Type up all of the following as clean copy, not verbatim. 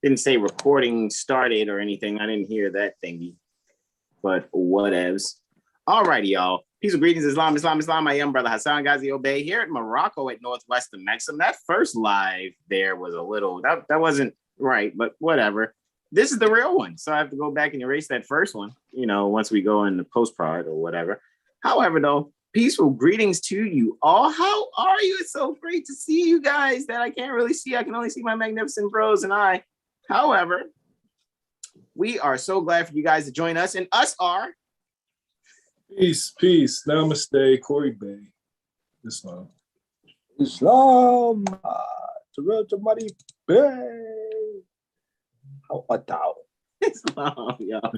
Didn't say recording started or anything. I didn't hear that thingy, but whatevs. All righty, y'all. Peace and greetings, Islam. I am Brother Hasan Ghaziel Bey here at Morocco at Northwestern Maxim. That first live there was a little, that wasn't right, but whatever. This is the real one. So I have to go back and erase that first one, you know, once we go in the post-prod or whatever. However, though, peaceful greetings to you all. How are you? It's so great to see you guys that I can't really see. I can only see my magnificent bros and I. However, we are so glad for you guys to join us, and us are peace, namaste, Corey Bey, Islam, Terrell, Tamari, Bey. How about Islam, y'all?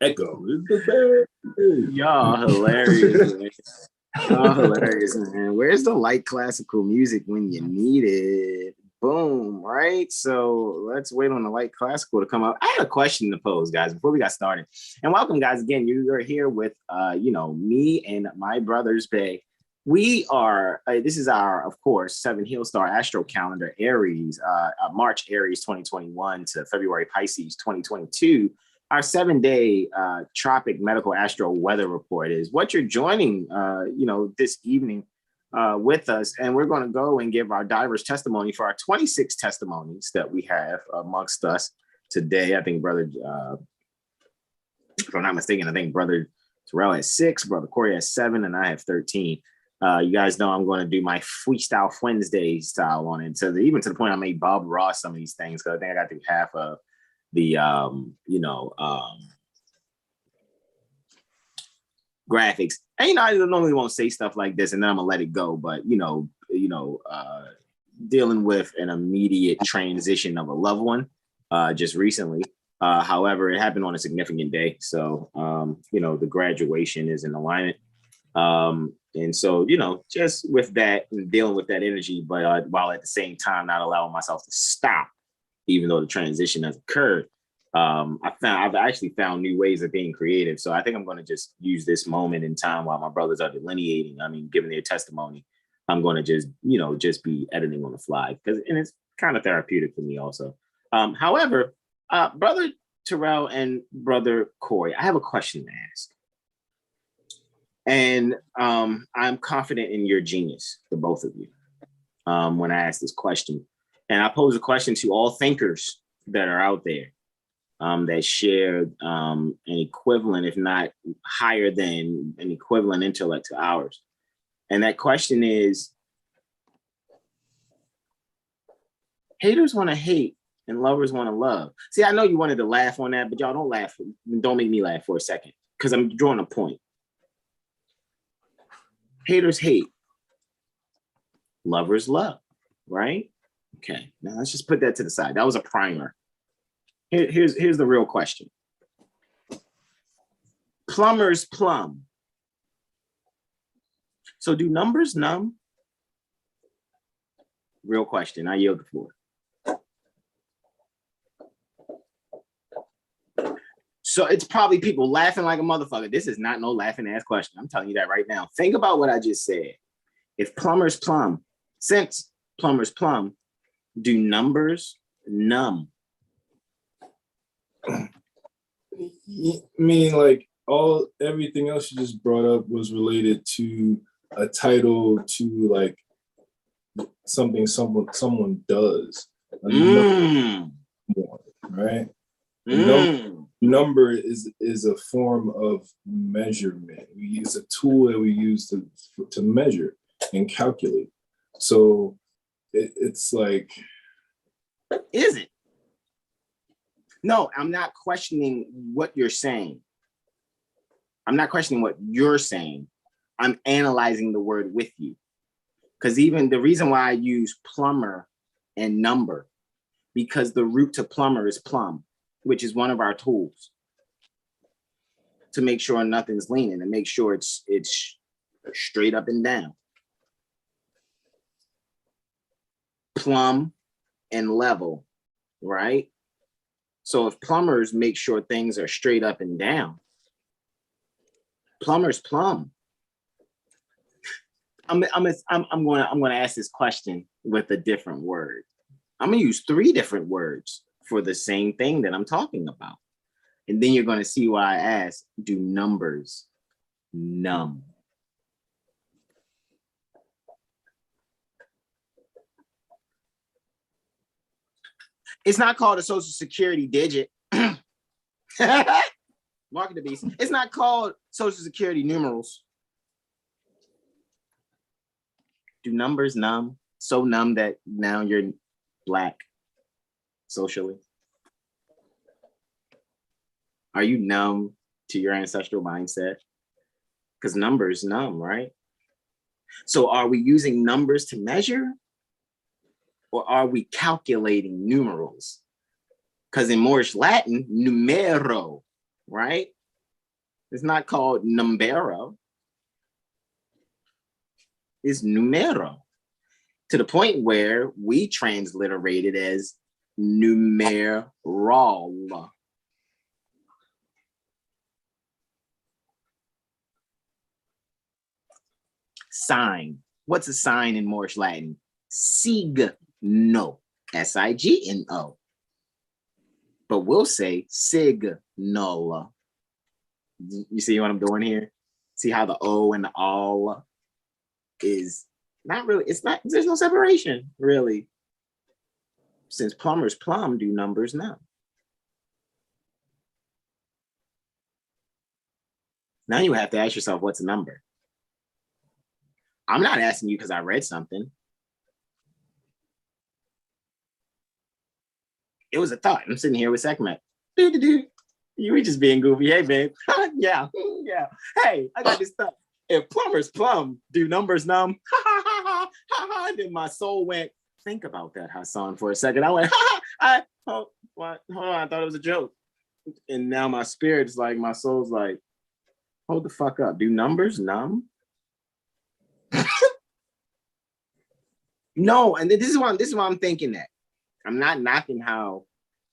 Echo is the Bey. Y'all hilarious, man. Y'all hilarious, man. Where's the light classical music when you need it? Boom, right? So let's wait on the light classical to come up. I had a question to pose, guys, before we got started. And welcome, guys, again. You are here with, me and my brothers, Bey. We are, this is our, of course, 7 Heel Star Astro Calendar, Aries, March Aries 2021 to February Pisces 2022. Our 7-day Tropic Medical Astro Weather Report is what you're joining, this evening with us, and we're going to go and give our diverse testimony for our 26 testimonies that we have amongst us today. I think Brother, if I'm not mistaken, I think Brother Terrell has 6, Brother Corey has 7, and I have 13. You guys know I'm going to do my Freestyle Wednesday style on it, even to the point I made Bob Ross some of these things, because I think I got through half of the graphics. And I normally won't say stuff like this, and then I'm gonna let it go. But dealing with an immediate transition of a loved one just recently. However, it happened on a significant day, so the graduation is in alignment. And so just with that and dealing with that energy, but while at the same time not allowing myself to stop, even though the transition has occurred. I've actually found new ways of being creative. So I think I'm going to just use this moment in time while my brothers are delineating, giving their testimony. I'm going to just be editing on the fly, and it's kind of therapeutic for me also. However, Brother Terrell and Brother Corey, I have a question to ask. And I'm confident in your genius, the both of you, when I ask this question. And I pose a question to all thinkers that are out there that share an equivalent, if not higher than an equivalent intellect to ours. And that question is, haters want to hate and lovers want to love. See, I know you wanted to laugh on that, but y'all don't laugh. Don't make me laugh for a second, because I'm drawing a point. Haters hate, lovers love, right? Okay, now let's just put that to the side. That was a primer. Here's the real question. Plumbers plumb. So do numbers numb? Real question. I yield the floor. So it's probably people laughing like a motherfucker. This is not no laughing ass question. I'm telling you that right now. Think about what I just said. If plumbers plumb, since plumbers plumb, do numbers numb? I mean, like everything else you just brought up was related to a title, to like something someone does. Right? Number is a form of measurement. We use a tool that we use to measure and calculate. So it's like, is it? No, I'm not questioning what you're saying. I'm not questioning what you're saying. I'm analyzing the word with you. Because even the reason why I use plumber and number, because the root to plumber is plumb, which is one of our tools to make sure nothing's leaning and make sure it's straight up and down. Plumb and level, right? So if plumbers make sure things are straight up and down, plumbers plumb. I'm gonna ask this question with a different word. I'm gonna use 3 different words for the same thing that I'm talking about. And then you're going to see why I asked, do numbers numb? It's not called a social security digit. Market the beast. It's not called social security numerals. Do numbers numb? So numb that now you're Black socially? Are you numb to your ancestral mindset? Because numbers numb, right? So are we using numbers to measure? Or are we calculating numerals? Because in Moorish Latin, numero, right? It's not called numbero. It's numero. To the point where we transliterate it as numeral. Sign. What's a sign in Moorish Latin? Signo. S-I-G-N-O. But we'll say signal. You see what I'm doing here? See how the O and the all is not really, it's not, there's no separation, really. Since plumbers plumb, do numbers now. Now you have to ask yourself, what's a number? I'm not asking you because I read something. It was a thought. I'm sitting here with Sekhmet. You were just being goofy. Hey, babe. Yeah. Hey, I got this thought. If plumbers plumb, do numbers numb? Then my soul went, think about that, Hasan, for a second. I went, hold on, I thought it was a joke. And now my spirit's like, my soul's like, hold the fuck up. Do numbers numb? No, and this is why I'm thinking that. I'm not knocking how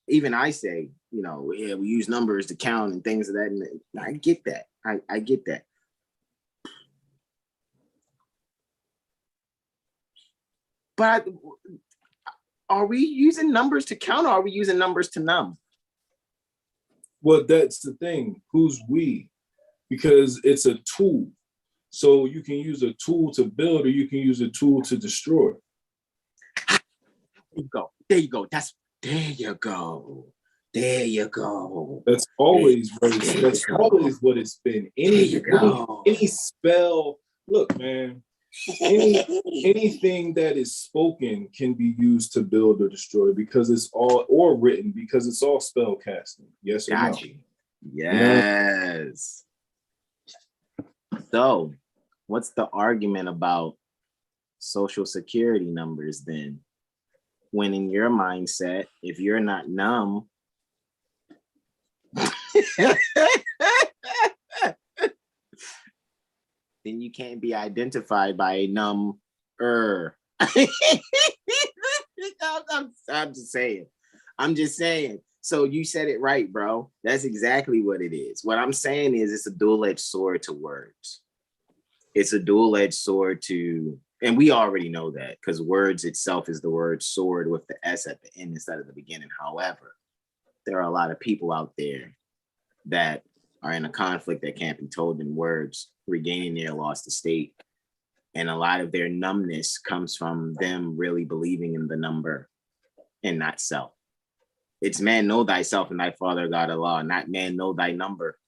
even I say, yeah, we use numbers to count and things of that. And I get that. I get that. But are we using numbers to count, or are we using numbers to numb? Well, that's the thing. Who's we? Because it's a tool. So you can use a tool to build, or you can use a tool to destroy. There you go. There you go. That's always what it's been. Any spell. Look, man. Anything that is spoken can be used to build or destroy, because it's all, or written, because it's all spell casting. Yes or no? Yes. So, what's the argument about social security numbers then? When in your mindset, if you're not numb, then you can't be identified by a number. I'm just saying. So you said it right, bro. That's exactly what it is. What I'm saying is it's a dual-edged sword to words. It's a dual-edged sword to, and we already know that because words itself is the word sword with the S at the end instead of the beginning. However, there are a lot of people out there that are in a conflict that can't be told in words, regaining their lost estate. And a lot of their numbness comes from them really believing in the number and not self. It's man, know thyself and thy father God Allah, not man, know thy number.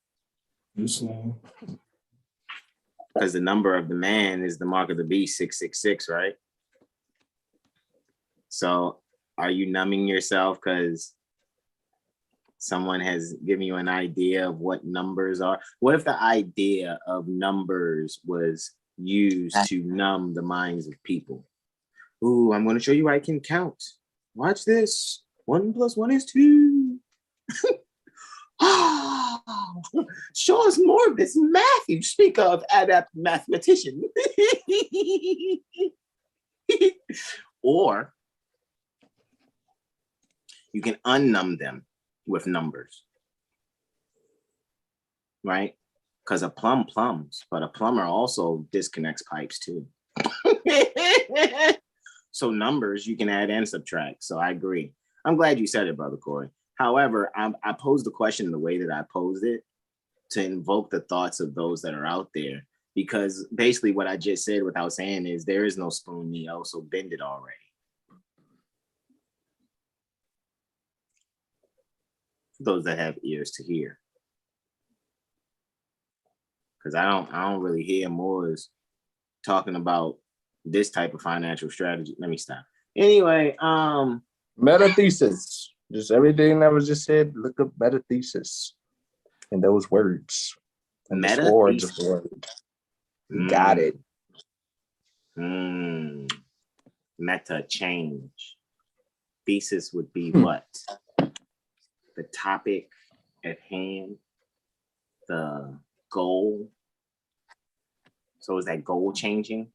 Because the number of the man is the mark of the beast, 666, right? So are you numbing yourself because someone has given you an idea of what numbers are? What if the idea of numbers was used to numb the minds of people? Ooh, I'm going to show you I can count. Watch this. 1 + 1 is 2. Oh, show us more of this math you speak of, adept mathematician. Or you can unnumb them with numbers, right? Because a plumb plums, but a plumber also disconnects pipes too. So numbers you can add and subtract. So I agree. I'm glad you said it, Brother Corey. However, I posed the question in the way that I posed it to invoke the thoughts of those that are out there. Because basically what I just said without saying is there is no spoon, Neo, so bend it already. For those that have ears to hear. Because I don't really hear Moors talking about this type of financial strategy. Let me stop. Anyway, meta thesis. Just everything that was just said, look up meta thesis in those words. And meta the swords of the word. Got it. Meta change. Thesis would be what? The topic at hand, the goal. So is that goal changing?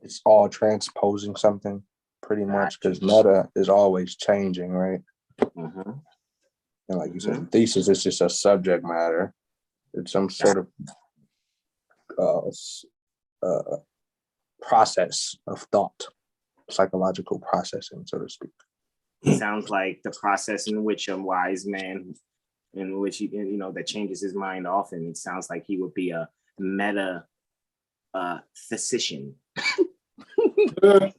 It's all transposing something pretty much, because meta is always changing, right? Mm-hmm. And like you said, thesis is just a subject matter. It's some sort of process of thought, psychological processing, so to speak. It sounds like the process in which a wise man, in which he, that changes his mind often. It sounds like he would be a meta physician. You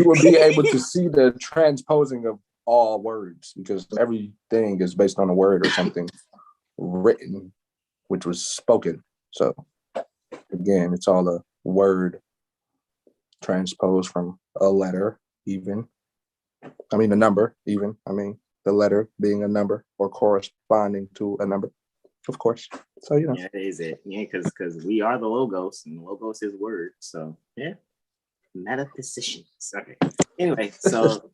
would be able to see the transposing of all words, because everything is based on a word or something written, which was spoken. So again, it's all a word transposed from a letter, even. I mean, a number, even. I mean, the letter being a number or corresponding to a number, of course. So, Yeah, that is it. Yeah, because we are the logos, and the logos is word. So, yeah. Metaphysicians. Okay. Anyway, so,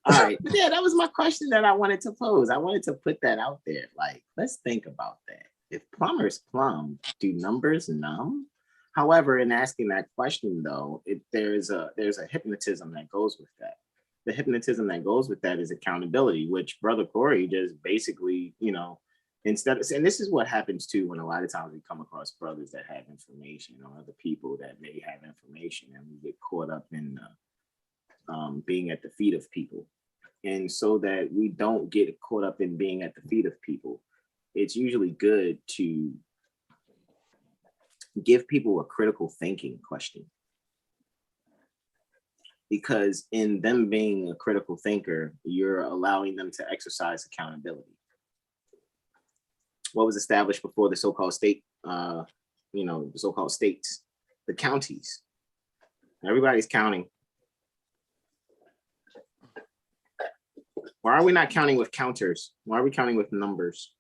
all right. Yeah, that was my question that I wanted to pose. I wanted to put that out there. Like, let's think about that. If plumbers plumb, do numbers numb? However, in asking that question, though, there's a hypnotism that goes with that. The hypnotism that goes with that is accountability, which Brother Corey just basically, instead of, and this is what happens too when a lot of times we come across brothers that have information or other people that may have information, and we get caught up in being at the feet of people. And so that we don't get caught up in being at the feet of people, it's usually good to give people a critical thinking question. Because in them being a critical thinker, you're allowing them to exercise accountability. What was established before the so-called state, the so-called states, the counties. Everybody's counting. Why are we not counting with counters? Why are we counting with numbers?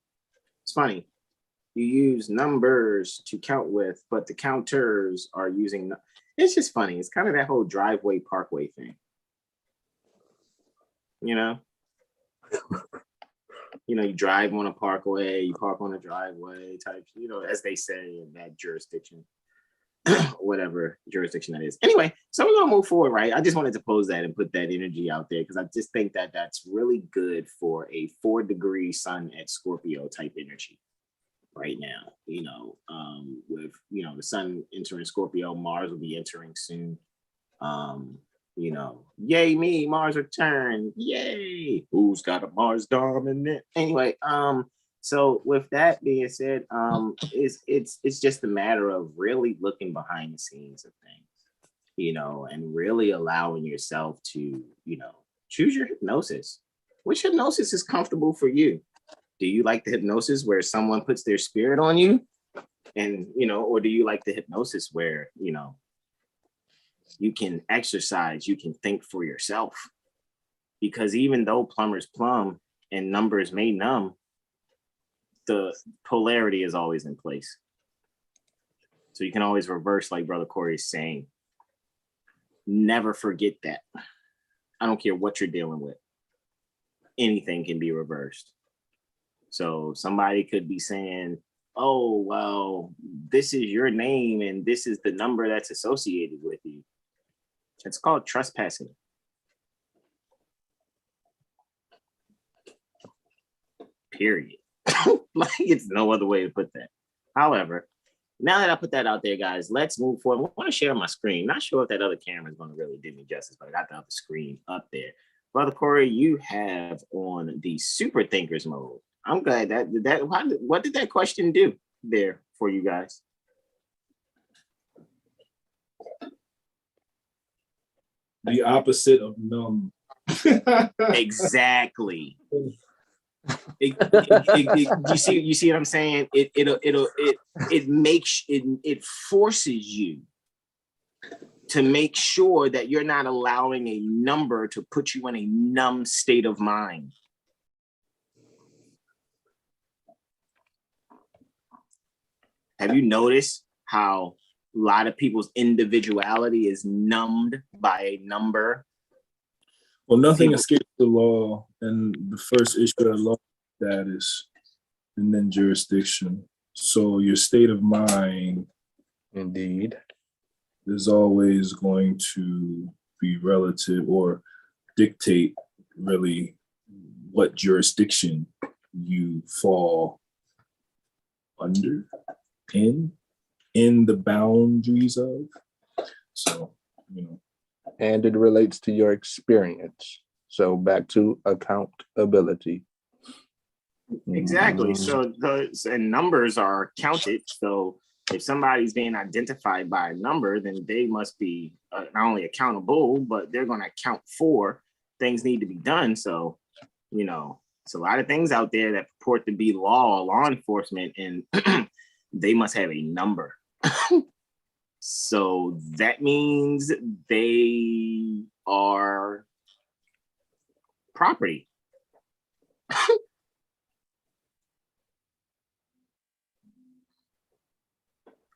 It's funny. You use numbers to count with, but the counters are using. It's just funny. It's kind of that whole driveway parkway thing. You drive on a parkway, you park on a driveway type, as they say in that jurisdiction, whatever jurisdiction that is. Anyway, so we're going to move forward, right? I just wanted to pose that and put that energy out there because I just think that that's really good for a 4-degree sun at Scorpio type energy right now. With, the sun entering Scorpio, Mars will be entering soon. Yay me, Mars return, yay, who's got a Mars dominant? Anyway, so with that being said, it's just a matter of really looking behind the scenes of things, and really allowing yourself to, choose your hypnosis. Which hypnosis is comfortable for you? Do you like the hypnosis where someone puts their spirit on you? And, or do you like the hypnosis where, you can exercise, you can think for yourself? Because even though plumbers plumb and numbers may numb, the polarity is always in place. So you can always reverse, like Brother Corey is saying. Never forget that. I don't care what you're dealing with. Anything can be reversed. So somebody could be saying, oh, well, this is your name and this is the number that's associated with you. It's called trespassing. Period. Like, it's no other way to put that. However, now that I put that out there, guys, let's move forward. I want to share my screen. Not sure if that other camera is going to really do me justice, but I got the other screen up there. Brother Corey, you have on the super thinkers mode. I'm glad what did that question do there for you guys? The opposite of numb. Exactly. You see what I'm saying? It forces you to make sure that you're not allowing a number to put you in a numb state of mind. Have you noticed how a lot of people's individuality is numbed by a number? Well, nothing escapes the law, and the first issue of law is status, and then jurisdiction. So your state of mind, Indeed, is always going to be relative or dictate really what jurisdiction you fall under, in the boundaries of. So, you know. and it relates to your experience. So back to accountability. Exactly. So and numbers are counted. So if somebody's being identified by a number, then they must be not only accountable, but they're going to account for things need to be done. So, you know, it's a lot of things out there that purport to be law enforcement, and they must have a number. So that means they are property.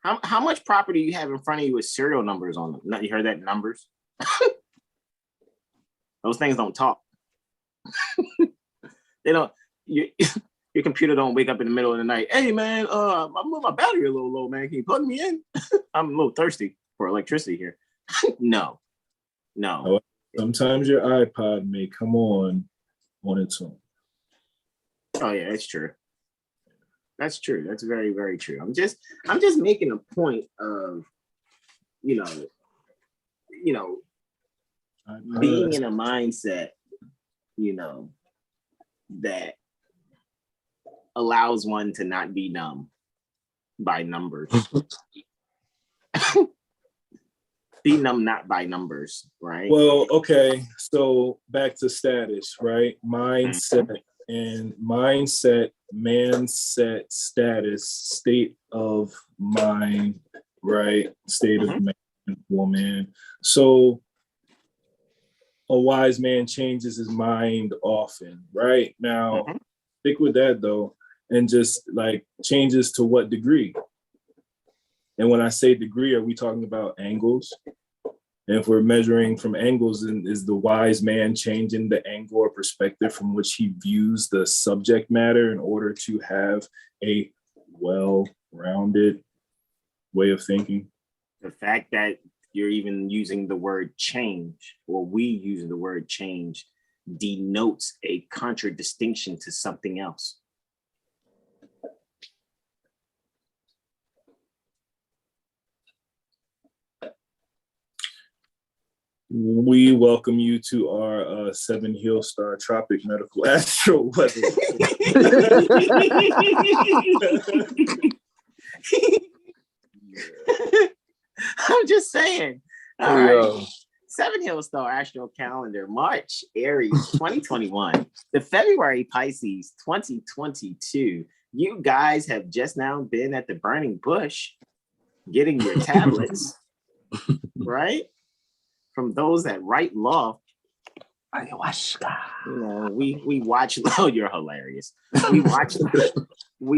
How much property you have in front of you with serial numbers on them? You heard that? Numbers? Those things don't talk. They don't. Your computer don't wake up in the middle of the night. Hey man, my battery a little low, man. Can you plug me in? I'm a little thirsty for electricity here. No. Sometimes your iPod may come on its own. Oh yeah, that's true. That's true. That's very, very true. I'm just making a point of, you know, being in a mindset, you know, that allows one to not be numb by numbers. Be numb not by numbers, right? Well, okay. So back to status, right? Mindset and mindset, man-set, status, state of mind, right? State of man, woman. So a wise man changes his mind often, right? Now, stick with that though, and just like changes to what degree? And when I say degree, are we talking about angles? And if we're measuring from angles, then is the wise man changing the angle or perspective from which he views the subject matter in order to have a well-rounded way of thinking? The fact that you're even using the word change, or we using the word change, denotes a contradistinction to something else. We welcome you to our 7 Hill Star Tropic Medical Astro Weather. I'm just saying. All right. 7 Hill Star Astro Calendar, March Aries 2021, the February Pisces 2022. You guys have just now been at the burning bush getting your tablets, right? From those that write law. Ayahuasca. You know, we watch law. You're hilarious. We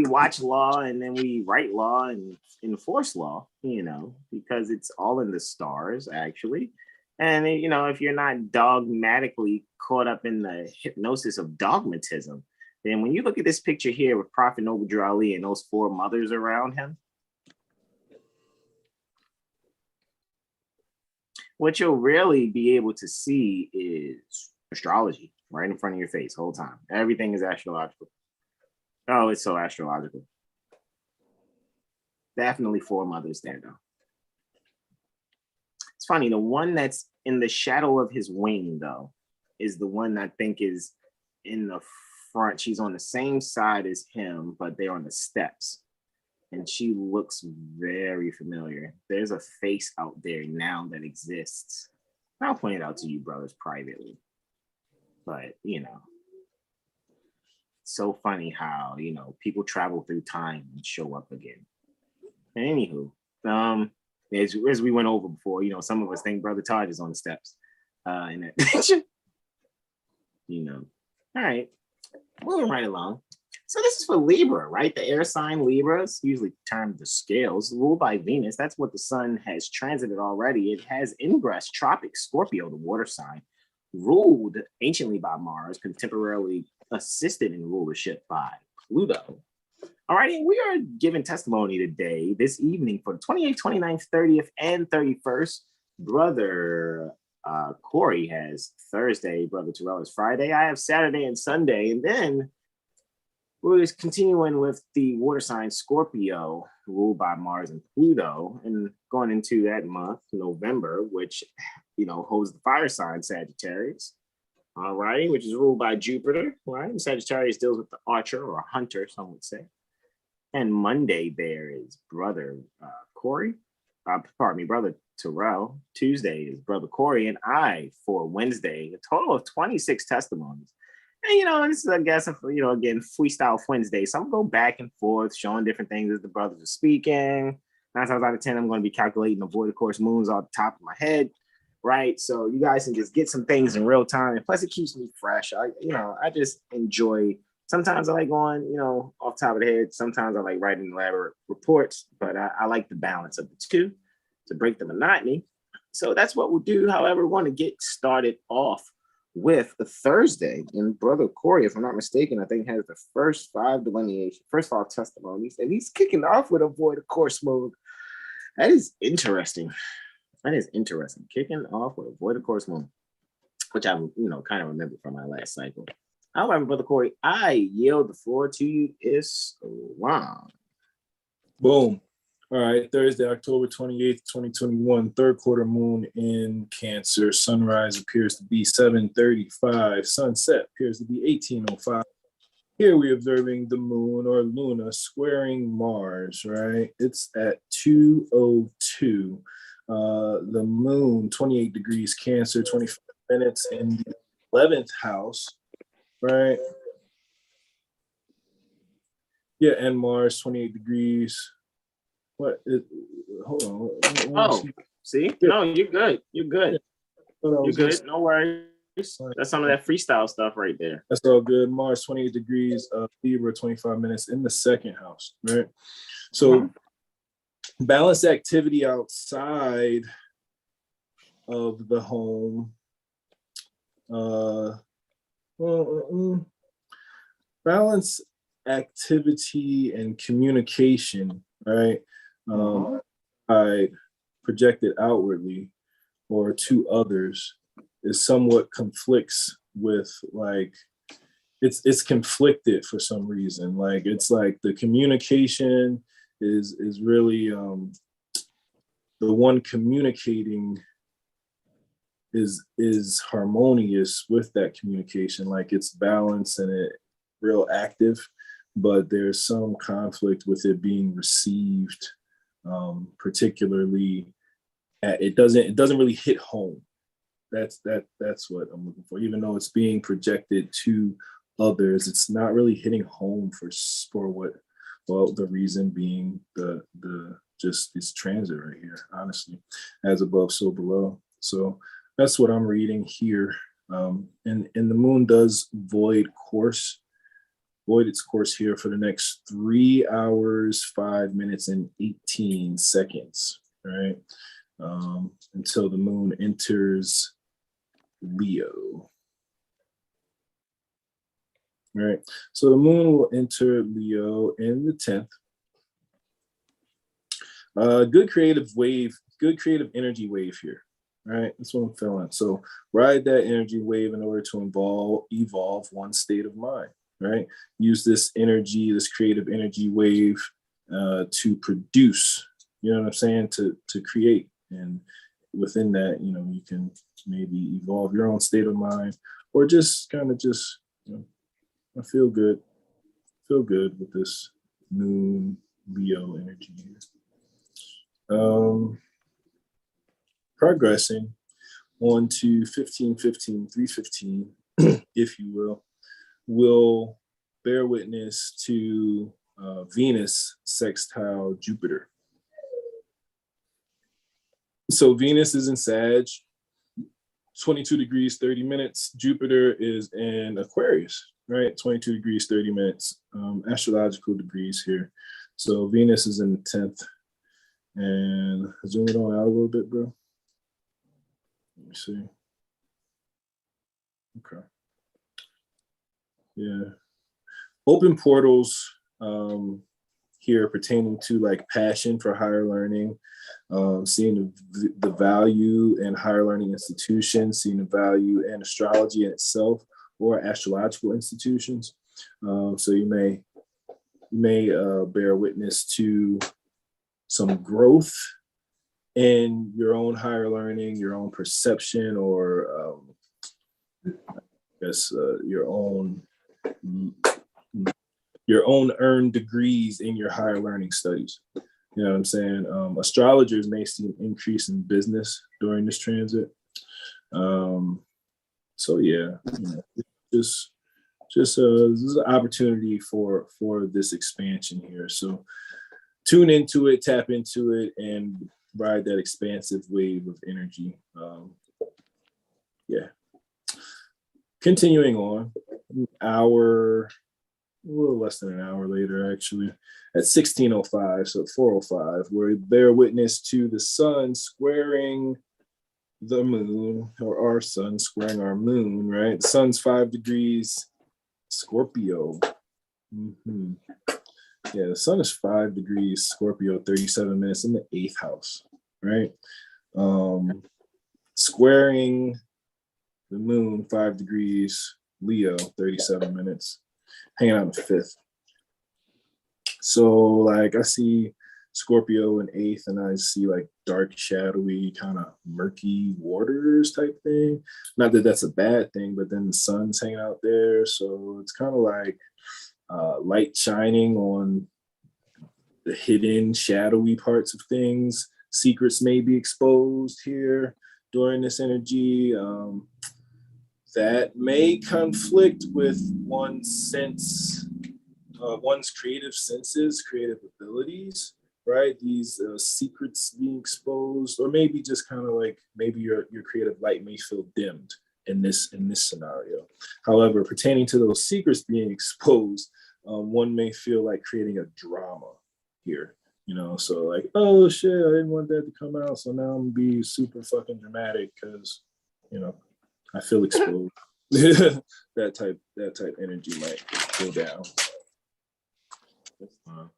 watch law, and then we write law and enforce law, you know, because it's all in the stars, actually. And, you know, if you're not dogmatically caught up in the hypnosis of dogmatism, then when you look at this picture here with Prophet Noble Drew Ali and those 4 mothers around him, what you'll really be able to see is astrology right in front of your face the whole time. Everything is astrological. Oh, it's so astrological. Definitely four mothers there, though. It's funny, the one that's in the shadow of his wing, though, is the one I think is in the front. She's on the same side as him, but they're on the steps. And she looks very familiar. There's a face out there now that exists. I'll point it out to you, brothers, privately. But, you know, so funny how, you know, people travel through time and show up again. Anywho, as we went over before, you know, some of us think Brother Taj is on the steps. And that, you know. All right, moving right along. So this is for Libra, right? The air sign Libras, usually termed the scales, ruled by Venus. That's what the sun has transited already. It has ingress tropic Scorpio, the water sign, ruled anciently by Mars, contemporarily assisted in rulership by Pluto. All right, and we are giving testimony today, this evening, for the 28th, 29th, 30th, and 31st. Brother Corey has Thursday, Brother Terrell is Friday. I have Saturday and Sunday, and then we're just continuing with the water sign Scorpio, ruled by Mars and Pluto, and going into that month, November, which, you know, holds the fire sign Sagittarius, all right, which is ruled by Jupiter, right? And Sagittarius deals with the archer or hunter, some would say. And Monday there is Brother Brother Terrell. Tuesday is Brother Corey, and I for Wednesday, a total of 26 testimonies. And, you know, this is, I guess, you know, again, freestyle Wednesday. So I'm going to go back and forth, showing different things as the brothers are speaking. 9 times out of 10, I'm going to be calculating the void of course moons off the top of my head, right? So you guys can just get some things in real time. And plus, it keeps me fresh. I just enjoy. Sometimes I like going, you know, off the top of the head. Sometimes I like writing elaborate reports, but I like the balance of the two to break the monotony. So that's what we'll do. However, we're going to get started off with a Thursday. And Brother Corey, if I'm not mistaken, I think has the first 5 testimonies. And he's kicking off with a void of course mode. That is interesting. Kicking off with a void of course mode, which I, you know, kind of remember from my last cycle. However, Brother Corey, I yield the floor to you. Islam. Boom. All right, Thursday, October 28th, 2021, third quarter moon in Cancer. Sunrise appears to be 7:35. Sunset appears to be 18:05. Here we're observing the moon or Luna squaring Mars, right? It's at 2:02. The moon, 28 degrees Cancer, 25 minutes in the 11th house, right? Yeah, and Mars, 28 degrees. Hold on. Oh, see? No, you're good. You're good. You're good. No worries. That's some of that freestyle stuff right there. That's all good. Mars, 28 degrees, Libra, 25 minutes in the second house, right? So balanced activity outside of the home. Balance activity and communication, right? I projected outwardly or to others is somewhat conflicts with, like, it's conflicted for some reason. Like, it's like the communication is really the one communicating is harmonious with that communication. Like, it's balanced and it real active, but there's some conflict with it being received, particularly it doesn't really hit home. That's what I'm looking for. Even though it's being projected to others, it's not really hitting home for what, well, the reason being the just this transit right here, honestly, as above, so below. So that's what I'm reading here. And the moon does void its course here for the next 3 hours, 5 minutes, and 18 seconds, right? Until the moon enters Leo. Right. So the moon will enter Leo in the 10th. Good creative energy wave here. Right. That's what I'm feeling. So ride that energy wave in order to evolve one state of mind. Right. Use this energy, this creative energy wave to produce, you know what I'm saying, to create. And within that, you know, you can maybe evolve your own state of mind, or just kind of just, you know, I feel good with this moon Leo energy here. Progressing on to 1515, 315, if you will bear witness to Venus sextile Jupiter. So Venus is in Sag, 22 degrees, 30 minutes. Jupiter is in Aquarius, right? 22 degrees, 30 minutes, astrological degrees here. So Venus is in the 10th. And zoom it on out a little bit, bro. Let me see. Okay. Yeah. Open portals here pertaining to like passion for higher learning, seeing the value in higher learning institutions, seeing the value in astrology in itself or astrological institutions. So you may bear witness to some growth in your own higher learning, your own perception, or I guess your own earned degrees in your higher learning studies. You know what I'm saying? Astrologers may see an increase in business during this transit. So yeah, you know, just this is an opportunity for this expansion here. So tune into it, tap into it, and ride that expansive wave of energy. Yeah. Continuing on, a little less than an hour later, actually, at 16:05, so at 4:05, we bear witness to the sun squaring the moon, or our sun squaring our moon, right? The sun's 5 degrees Scorpio. Mm-hmm. Yeah, the sun is 5 degrees Scorpio, 37 minutes in the 8th house, right? Squaring the moon, 5 degrees Leo, 37 minutes, hanging out in the 5th. So like I see Scorpio in 8th, and I see like dark, shadowy, kind of murky waters type thing. Not that that's a bad thing, but then the sun's hanging out there. So it's kind of like light shining on the hidden, shadowy parts of things. Secrets may be exposed here during this energy. That may conflict with one's creative senses, creative abilities, right? These secrets being exposed, or maybe just kind of like maybe your creative light may feel dimmed in this scenario. However, pertaining to those secrets being exposed, one may feel like creating a drama here, you know? So like, oh shit, I didn't want that to come out, so now I'm gonna be super fucking dramatic because, you know, I feel exposed. that type energy might go down. That's fine.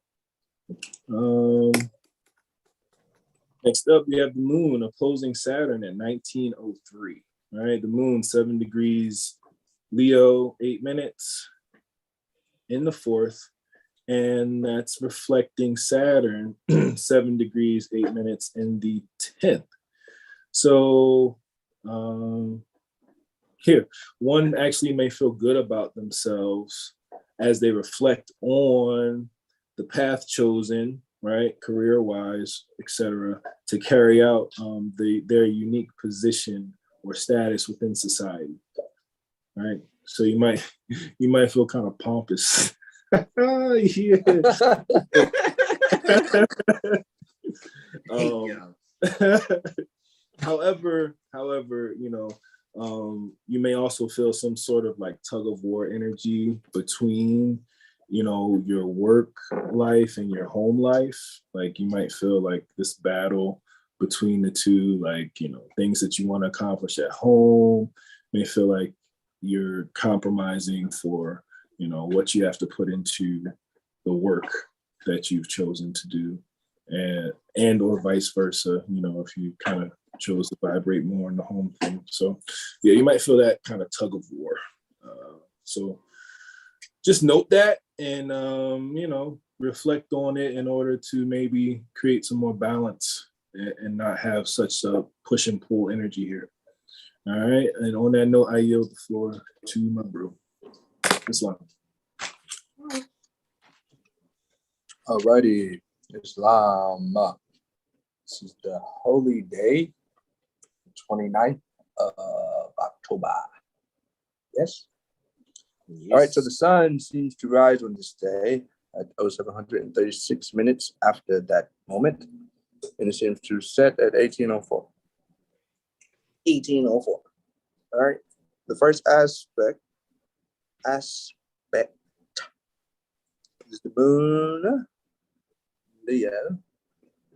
Next up, we have the moon opposing Saturn at 19:03. All right, the moon 7 degrees Leo, 8 minutes in the 4th, and that's reflecting Saturn 7 degrees 8 minutes in the 10th. So here, one actually may feel good about themselves as they reflect on the path chosen, right, career-wise, etc., to carry out their unique position or status within society, right? So you might feel kind of pompous. Yeah. However, you know, you may also feel some sort of like tug of war energy between, you know, your work life and your home life. Like you might feel like this battle between the two, like, you know, things that you want to accomplish at home may feel like you're compromising for, you know, what you have to put into the work that you've chosen to do, and or vice versa, you know, if you kind of chose to vibrate more in the home thing. So yeah, you might feel that kind of tug of war. So just note that, and you know, reflect on it in order to maybe create some more balance and not have such a push and pull energy here. All right. And on that note, I yield the floor to my bro. Islam. Alrighty, Islam. This is the holy day, 29th of October. Yes? All right, so the sun seems to rise on this day at 0736 minutes after that moment, and it seems to set at 1804. 1804. All right, the first aspect is the moon, Leo,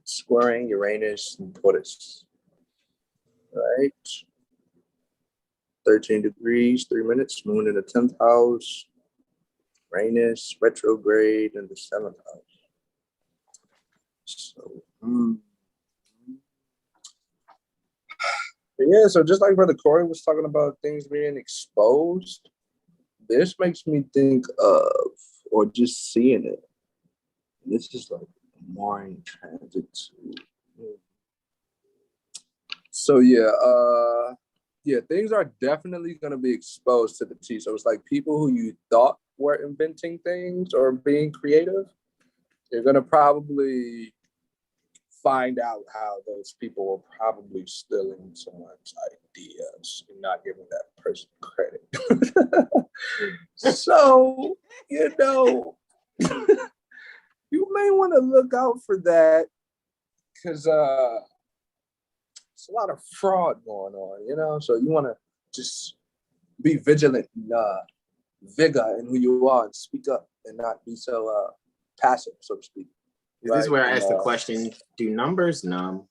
squaring Uranus and Taurus. Right. 13 degrees, 3 minutes, moon in the 10th house, Uranus retrograde in the 7th house. So, yeah, so just like Brother Corey was talking about things being exposed, this makes me think of, or just seeing it, this is like Morning transit. So yeah, things are definitely going to be exposed to the T. So it's like people who you thought were inventing things or being creative, you're going to probably find out how those people were probably stealing someone's ideas and not giving that person credit. So, you may want to look out for that because it's a lot of fraud going on, so you want to just be vigilant and vigor in who you are and speak up and not be so passive, so to speak. Right? This is where I ask the question, do numbers numb?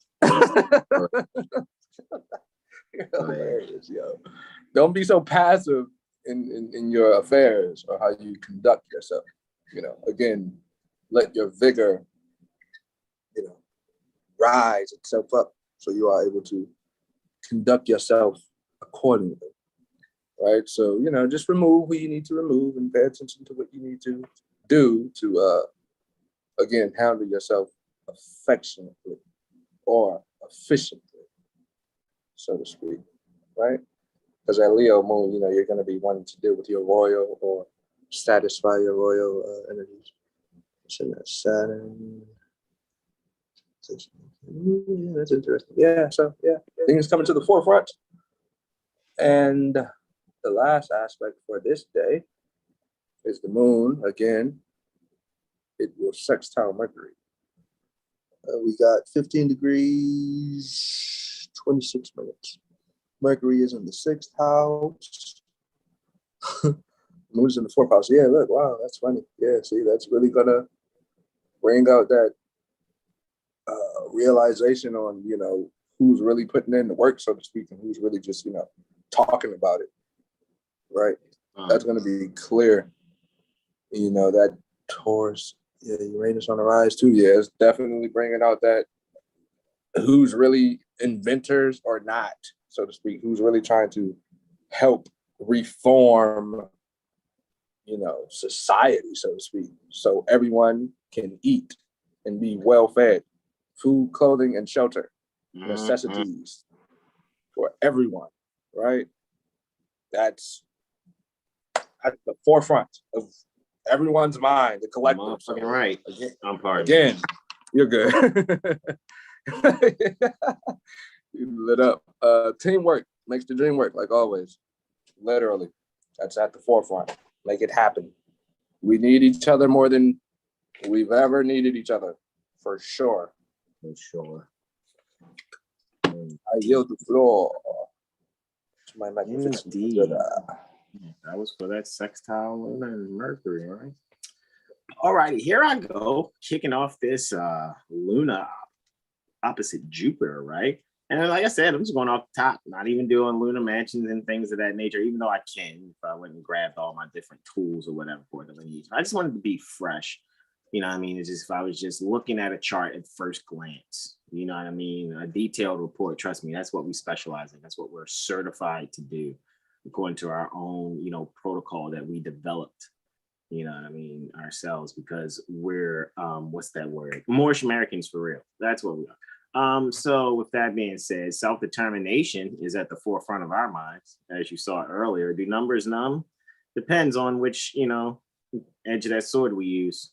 Hilarious, yo. Don't be so passive in your affairs or how you conduct yourself. Again, let your vigor, rise itself up so you are able to conduct yourself accordingly, right? So, just remove what you need to remove and pay attention to what you need to do to, again, handle yourself affectionately or efficiently, so to speak, right? Because at Leo moon, you're going to be wanting to deal with your royal or satisfy your royal energies. It's in that Saturn. That's interesting. Yeah, so things coming to the forefront. And the last aspect for this day is the moon. Again, it will sextile Mercury. We got 15 degrees, 26 minutes. Mercury is in the 6th house. Moon's in the 4th house. Yeah, look, wow, that's funny. Yeah, see, that's really gonna bring out that realization on, who's really putting in the work, so to speak, and who's really just, talking about it, right? That's gonna be clear. That Taurus, Uranus on the rise too. Yeah, it's definitely bringing out that who's really inventors or not, so to speak, who's really trying to help reform, society, so to speak, so everyone can eat and be well fed. Food, clothing, and shelter, necessities for everyone, right? That's at the forefront of everyone's mind, the collective. So, right. I'm pardon. Again, you're good. You lit up. Teamwork makes the dream work, like always. Literally. That's at the forefront. Make it happen. We need each other more than we've ever needed each other, for sure. For sure. I yield the floor to my magnificent. That was for that sextile Luna and Mercury, right? All righty, here I go, kicking off this Luna opposite Jupiter, right? And like I said, I'm just going off the top, not even doing lunar mansions and things of that nature, even though I can if I went and grabbed all my different tools or whatever for delineation. I just wanted to be fresh. It's just if I was just looking at a chart at first glance, a detailed report, trust me, that's what we specialize in. That's what we're certified to do according to our own, protocol that we developed, you know what I mean, ourselves, because we're what's that word? Moorish Americans for real. That's what we are. So with that being said, self-determination is at the forefront of our minds, as you saw earlier. Do numbers numb? Depends on which, you know, edge of that sword we use.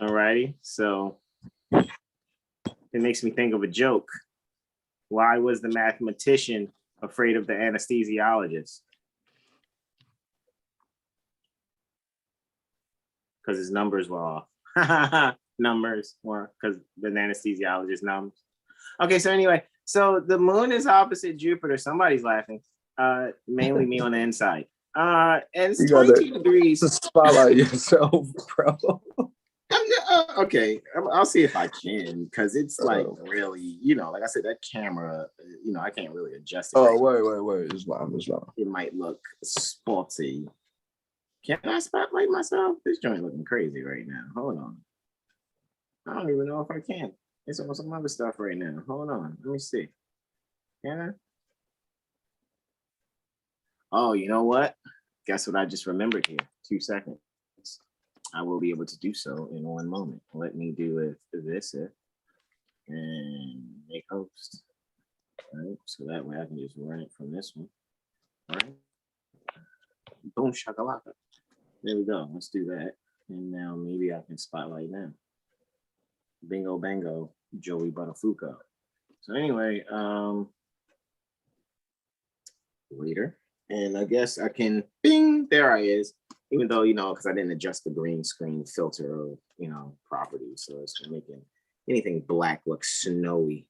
Alrighty, so it makes me think of a joke. Why was the mathematician afraid of the anesthesiologist? Because his numbers were off. Numbers were because the anesthesiologist numbers. Okay, so anyway, so the moon is opposite Jupiter. Somebody's laughing. Mainly me on the inside. And it's 22 degrees. Spotlight yourself, bro. Okay, I'll see if I can, because it's like really, you know, like I said, that camera, you know, I can't really adjust it. Wait. It's long. It might look sporty. Can I spotlight myself? This joint looking crazy right now. Hold on. I don't even know if I can. It's on some other stuff right now. Hold on. Let me see. Can I? Oh, you know what? Guess what I just remembered here? 2 seconds. I will be able to do so in one moment. Let me do this and make host. All right, so that way I can just run it from this one. All right. Boom shakalaka. There we go. Let's do that. And now maybe I can spotlight now. Bingo bango, Joey Buttafuoco. So anyway, later. And I guess I can, bing, there I is. Even though, you know, because I didn't adjust the green screen filter of, you know, properties. So it's making anything black look snowy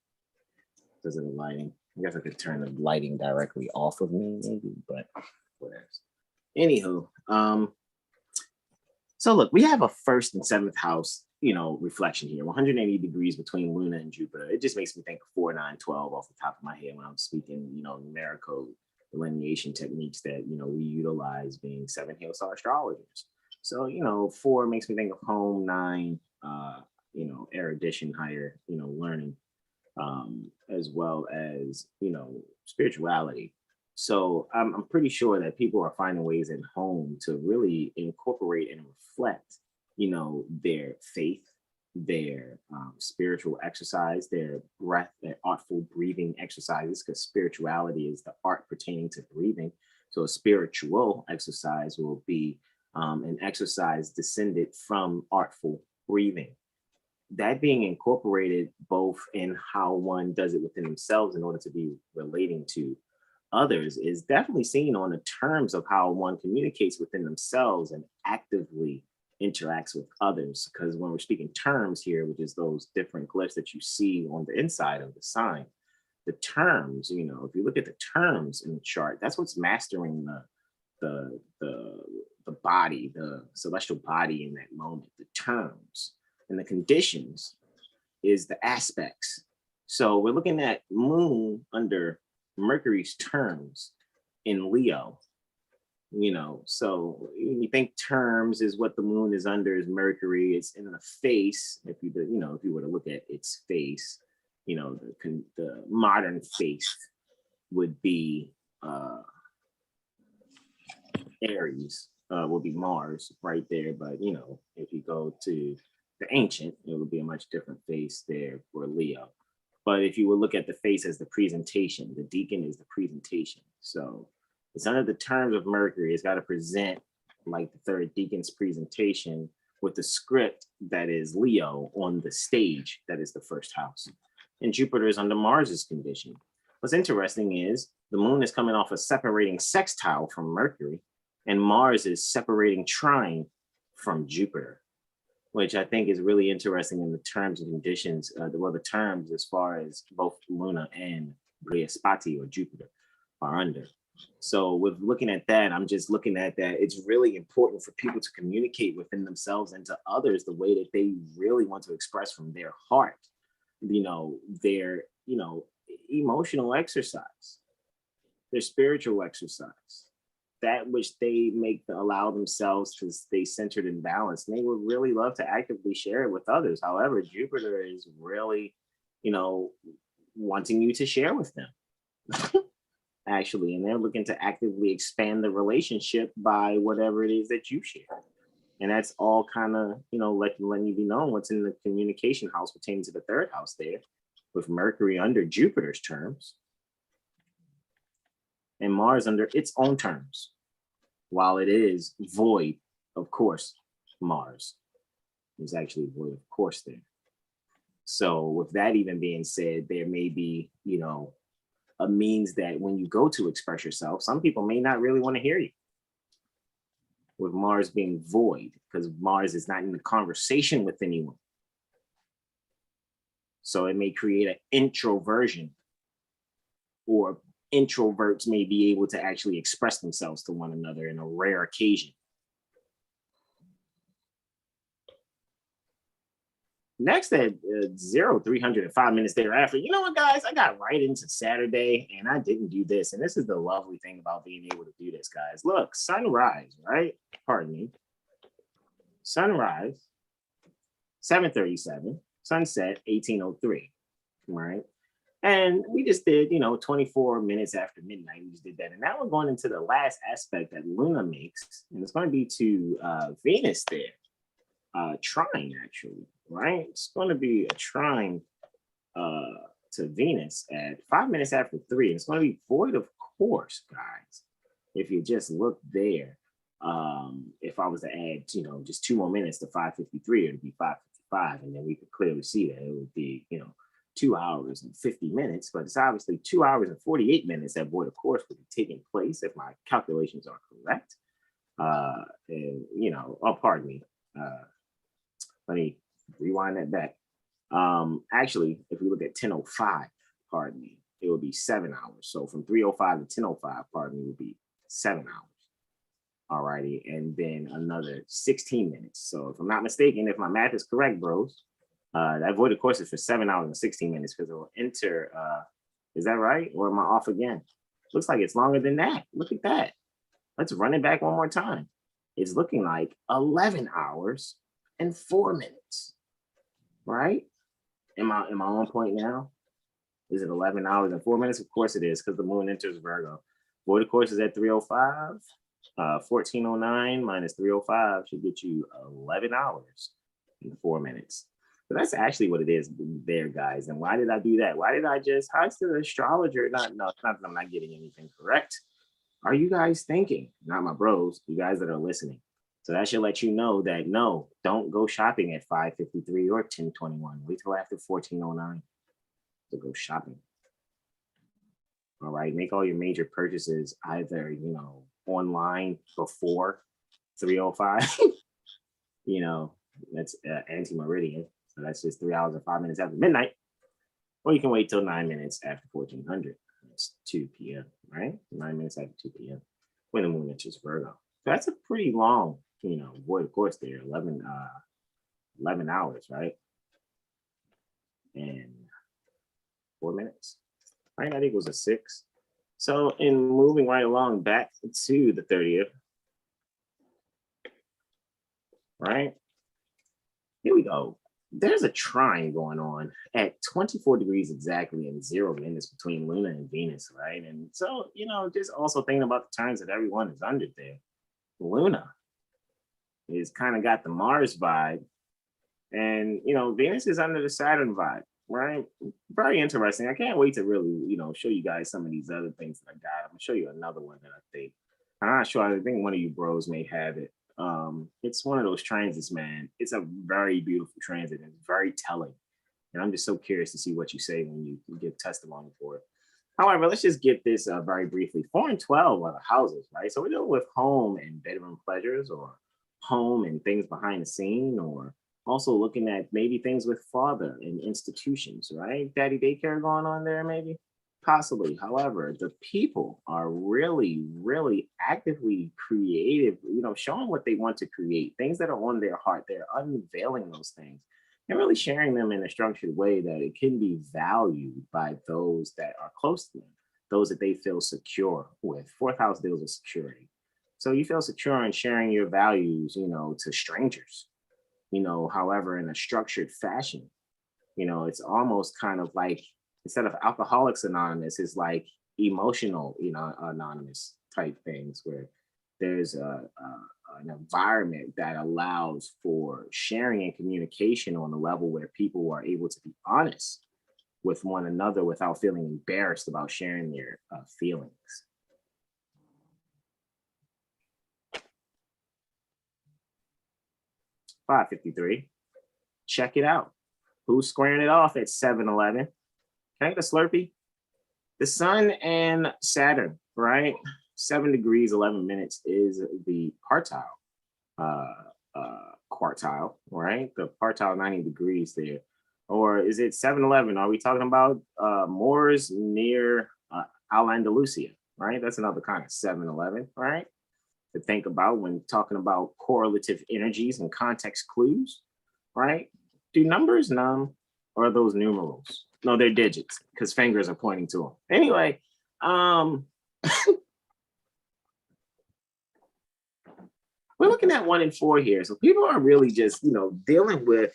because of the lighting. I guess I could turn the lighting directly off of me, maybe, but whatever. Anywho, so look, we have a first and seventh house, you know, reflection here, 180 degrees between Luna and Jupiter. It just makes me think of 4, 9, 12 off the top of my head when I'm speaking, you know, numerical delineation techniques that, you know, we utilize being 7 Hailstar astrologers. So, you know, 4 makes me think of home, 9, you know, erudition, higher, you know, learning, as well as, you know, spirituality. So I'm pretty sure that people are finding ways at home to really incorporate and reflect, you know, their faith, their spiritual exercise, their breath, their artful breathing exercises, because spirituality is the art pertaining to breathing. So a spiritual exercise will be an exercise descended from artful breathing. That being incorporated both in how one does it within themselves in order to be relating to others is definitely seen on the terms of how one communicates within themselves and actively interacts with others. Because when we're speaking terms here, which is those different glyphs that you see on the inside of the sign, the terms, you know, if you look at the terms in the chart, that's what's mastering the body, the celestial body in that moment. The terms and the conditions is the aspects. So we're looking at moon under Mercury's terms in Leo. You know, so you think terms is what the moon is under is Mercury. It's in the face. If you were to look at its face, you know, the modern face would be Aries, would be Mars right there. But you know, if you go to the ancient, it would be a much different face there for Leo. But if you would look at the face as the presentation, the deacon is the presentation. So it's under the terms of Mercury. It's got to present like the third deacon's presentation with the script that is Leo on the stage, that is the first house. And Jupiter is under Mars's condition. What's interesting is the moon is coming off a separating sextile from Mercury, and Mars is separating trine from Jupiter, which I think is really interesting in the terms and conditions, the terms as far as both Luna and Brihaspati or Jupiter are under. So with looking at that, I'm just looking at that. It's really important for people to communicate within themselves and to others the way that they really want to express from their heart, you know, their, you know, emotional exercise, their spiritual exercise, that which they allow themselves to stay centered and balanced. And they would really love to actively share it with others. However, Jupiter is really, you know, wanting you to share with them. actually, and they're looking to actively expand the relationship by whatever it is that you share. And that's all kind of, letting you be known what's in the communication house pertaining to the third house there, with Mercury under Jupiter's terms and Mars under its own terms. While it is void, of course, Mars is actually void, of course, there. So with that even being said, there may be, a means that when you go to express yourself, some people may not really want to hear you. With Mars being void, because Mars is not in the conversation with anyone. So it may create an introversion, or introverts may be able to actually express themselves to one another in a rare occasion. Next at 0305 minutes thereafter, you know what, guys? I got right into Saturday and I didn't do this. And this is the lovely thing about being able to do this, guys. Look, sunrise, right? Pardon me. Sunrise, 7:37. Sunset, 18:03, right? And we just did, 24 minutes after midnight. We just did that. And now we're going into the last aspect that Luna makes. And it's going to be to Venus there. Trine, actually, right? It's going to be a trine to Venus at 5 minutes after 3. It's going to be void, of course, guys. If you just look there, if I was to add, just 2 more minutes to 5:53, it would be 5:55, and then we could clearly see that it would be, 2 hours and 50 minutes. But it's obviously 2 hours and 48 minutes that void, of course, would be taking place if my calculations are correct. And pardon me. Let me rewind that back. Actually, if we look at 10:05, pardon me, it would be 7 hours. So from 3:05 to 10:05, pardon me, would be 7 hours. Alrighty, and then another 16 minutes. So if I'm not mistaken, if my math is correct, bros, that void of course is for 7 hours and 16 minutes because it will enter. Is that right? Or am I off again? Looks like it's longer than that. Look at that. Let's run it back one more time. It's looking like 11 hours and 4 minutes, right? Am I on point now? Is it 11 hours and 4 minutes? Of course it is, because the moon enters Virgo. Void of course is at 3:05. 14:09 minus 3:05 should get you 11 hours and 4 minutes. So that's actually what it is there, guys. And why did I do that? Why did I just, how's the astrologer? No, it's not that I'm not getting anything correct. Are you guys thinking? Not my bros, you guys that are listening. So that should let you know that no, don't go shopping at 5:53 or 10:21. Wait till after 14:09 to go shopping. All right, make all your major purchases either, online before 3:05. That's anti-meridian. So that's just 3 hours and 5 minutes after midnight. Or you can wait till 9 minutes after 1400. It's 2 p.m., right? 9 minutes after 2 p.m. when the moon enters Virgo. So that's a pretty long, void of course there, 11 hours, right? And 4 minutes, right? That equals a 6. So in moving right along back to the 30th, right? Here we go. There's a trine going on at 24 degrees exactly and 0 minutes between Luna and Venus, right? And so, just also thinking about the turns that everyone is under there. Luna is kind of got the Mars vibe, and Venus is under the Saturn vibe, right? Very interesting. I can't wait to really, show you guys some of these other things that I got. I'm gonna show you another one that I think, I'm not sure, I think one of you bros may have it. It's one of those transits, man. It's a very beautiful transit and very telling. And I'm just so curious to see what you say when you give testimony for it. However, let's just get this very briefly. 4 and 12 are the houses, right? So we're dealing with home and bedroom pleasures, or home and things behind the scene, or also looking at maybe things with father and institutions, right? Daddy daycare going on there, maybe? Possibly. However, the people are really, really actively creative, showing what they want to create, things that are on their heart. They're unveiling those things and really sharing them in a structured way that it can be valued by those that are close to them, those that they feel secure with. Fourth house deals with security. So you feel secure in sharing your values, to strangers, however, in a structured fashion. It's almost kind of like, instead of Alcoholics Anonymous, it's like, emotional, anonymous type things where there's an environment that allows for sharing and communication on a level where people are able to be honest with one another without feeling embarrassed about sharing their feelings. $5.53. Check it out. Who's squaring it off at 7-Eleven? Can I get a Slurpee? The Sun and Saturn, right? 7 degrees, 11 minutes is the partile quartile, right? The partile 90 degrees there. Or is it 7-Eleven? Are we talking about Moors near Al-Andalusia, right? That's another kind of 7-Eleven, right? To think about when talking about correlative energies and context clues, right? Do numbers numb or are those numerals? No, they're digits because fingers are pointing to them. Anyway, we're looking at 1 and 4 here. So people are really just, dealing with,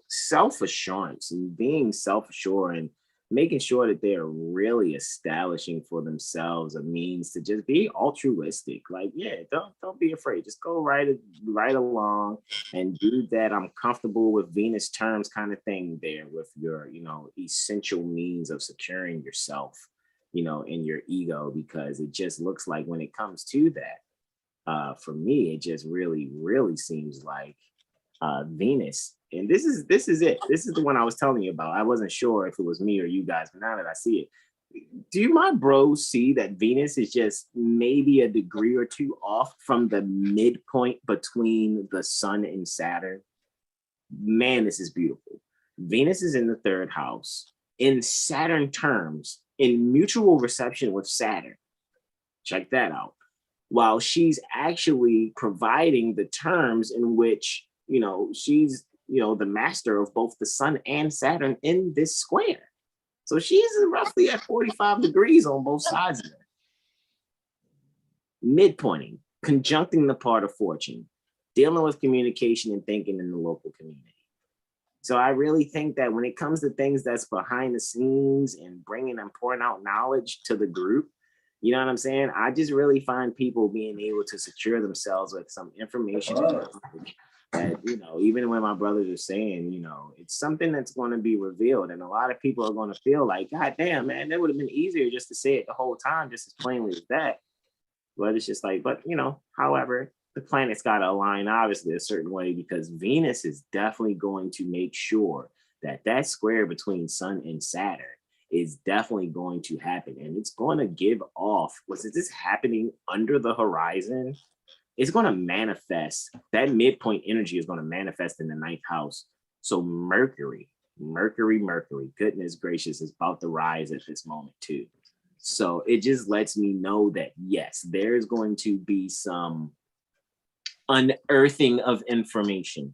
self-assurance and being self-assured and making sure that they're really establishing for themselves a means to just be altruistic. Like, yeah, don't be afraid. Just go right along and do that. I'm comfortable with Venus terms kind of thing there with your, essential means of securing yourself, in your ego, because it just looks like when it comes to that, for me, it just really, really seems like Venus. And this is it. This is the one I was telling you about. I wasn't sure if it was me or you guys, but now that I see it, do my bros see that Venus is just maybe a degree or two off from the midpoint between the Sun and Saturn? Man, this is beautiful. Venus is in the 3rd house in Saturn terms, in mutual reception with Saturn. Check that out. While she's actually providing the terms in which, she's, the master of both the Sun and Saturn in this square. So she's roughly at 45 degrees on both sides of it. Midpointing, conjuncting the part of fortune, dealing with communication and thinking in the local community. So I really think that when it comes to things that's behind the scenes and bringing and pouring out knowledge to the group, you know what I'm saying? I just really find people being able to secure themselves with some information that, even when my brothers are saying, it's something that's going to be revealed. And a lot of people are going to feel like, God damn, man, that would have been easier just to say it the whole time, just as plainly as that. But it's just like, however, the planets got to align obviously a certain way, because Venus is definitely going to make sure that square between Sun and Saturn is definitely going to happen. And it's going to give off, is this happening under the horizon? It's going to manifest. That midpoint energy is going to manifest in the 9th house. So Mercury, goodness gracious, is about to rise at this moment too. So it just lets me know that, yes, there's going to be some unearthing of information,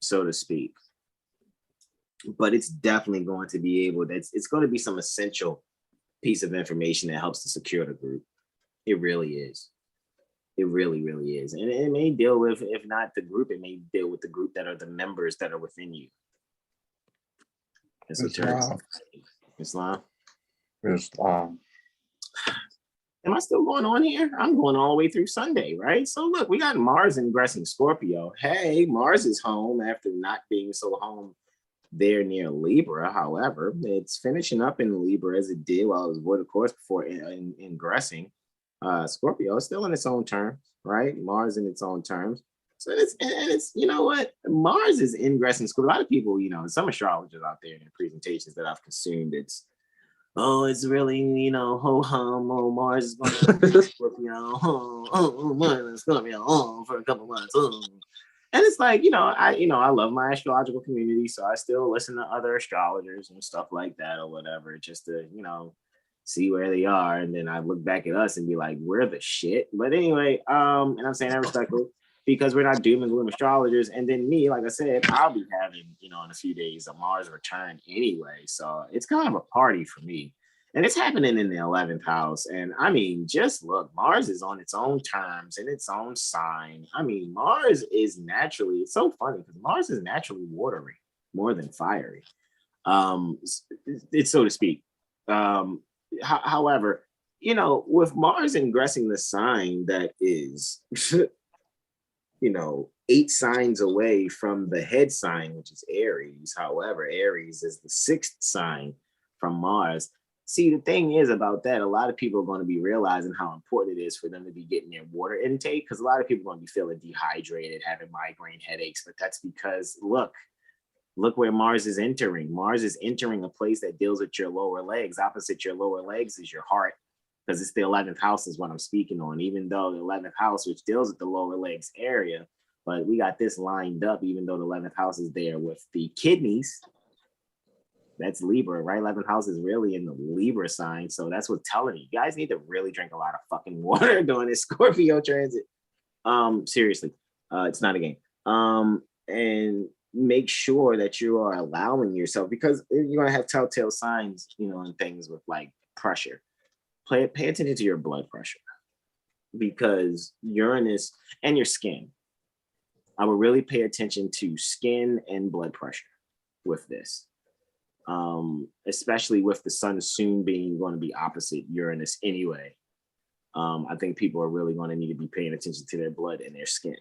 so to speak. But it's definitely going to be it's going to be some essential piece of information that helps to secure the group. It really is. It really, really is. And it may deal with, if not the group, it may deal with the group that are the members that are within you. Islam. Islam. Am I still going on here? I'm going all the way through Sunday, right? So look, we got Mars ingressing Scorpio. Hey, Mars is home after not being so home there near Libra. However, it's finishing up in Libra as it did while it was void course before ingressing. Scorpio is still in its own terms, right? Mars in its own terms. So it's you know what? Mars is ingressing Scorpio. A lot of people, some astrologers out there in their presentations that I've consumed, it's really, ho hum, Mars is going to Scorpio, Mars is Scorpio, for a couple months, And it's like, I love my astrological community, so I still listen to other astrologers and stuff like that or whatever, just to, see where they are. And then I look back at us and be like, we're the shit. But anyway, and I'm saying that respectfully, because we're not doom and gloom astrologers. And then me, like I said, I'll be having, in a few days, a Mars return anyway. So it's kind of a party for me. And it's happening in the 11th house. And I mean, just look, Mars is on its own terms, in its own sign. I mean, Mars is naturally, it's so funny because Mars is naturally watery more than fiery. It's so to speak. However, you know, with Mars ingressing the sign that is, you know, 8 signs away from the head sign, which is Aries. However, Aries is the 6th sign from Mars. See, the thing is about that, a lot of people are going to be realizing how important it is for them to be getting their water intake, because a lot of people are going to be feeling dehydrated, having migraine headaches, but that's because, look where Mars is entering. Mars is entering a place that deals with your lower legs. Opposite your lower legs is your heart, because it's the 11th house is what I'm speaking on, even though the 11th house, which deals with the lower legs area, but we got this lined up, even though the 11th house is there with the kidneys. That's Libra, right? 11th house is really in the Libra sign. So that's what's telling you. You guys need to really drink a lot of fucking water during this Scorpio transit. Seriously, it's not a game. And make sure that you are allowing yourself, because you're going to have telltale signs, you know, and things with like pressure. Pay attention to your blood pressure, because Uranus and your skin. I would really pay attention to skin and blood pressure with this. Especially with the sun soon being going to be opposite Uranus anyway. I think people are really going to need to be paying attention to their blood and their skin.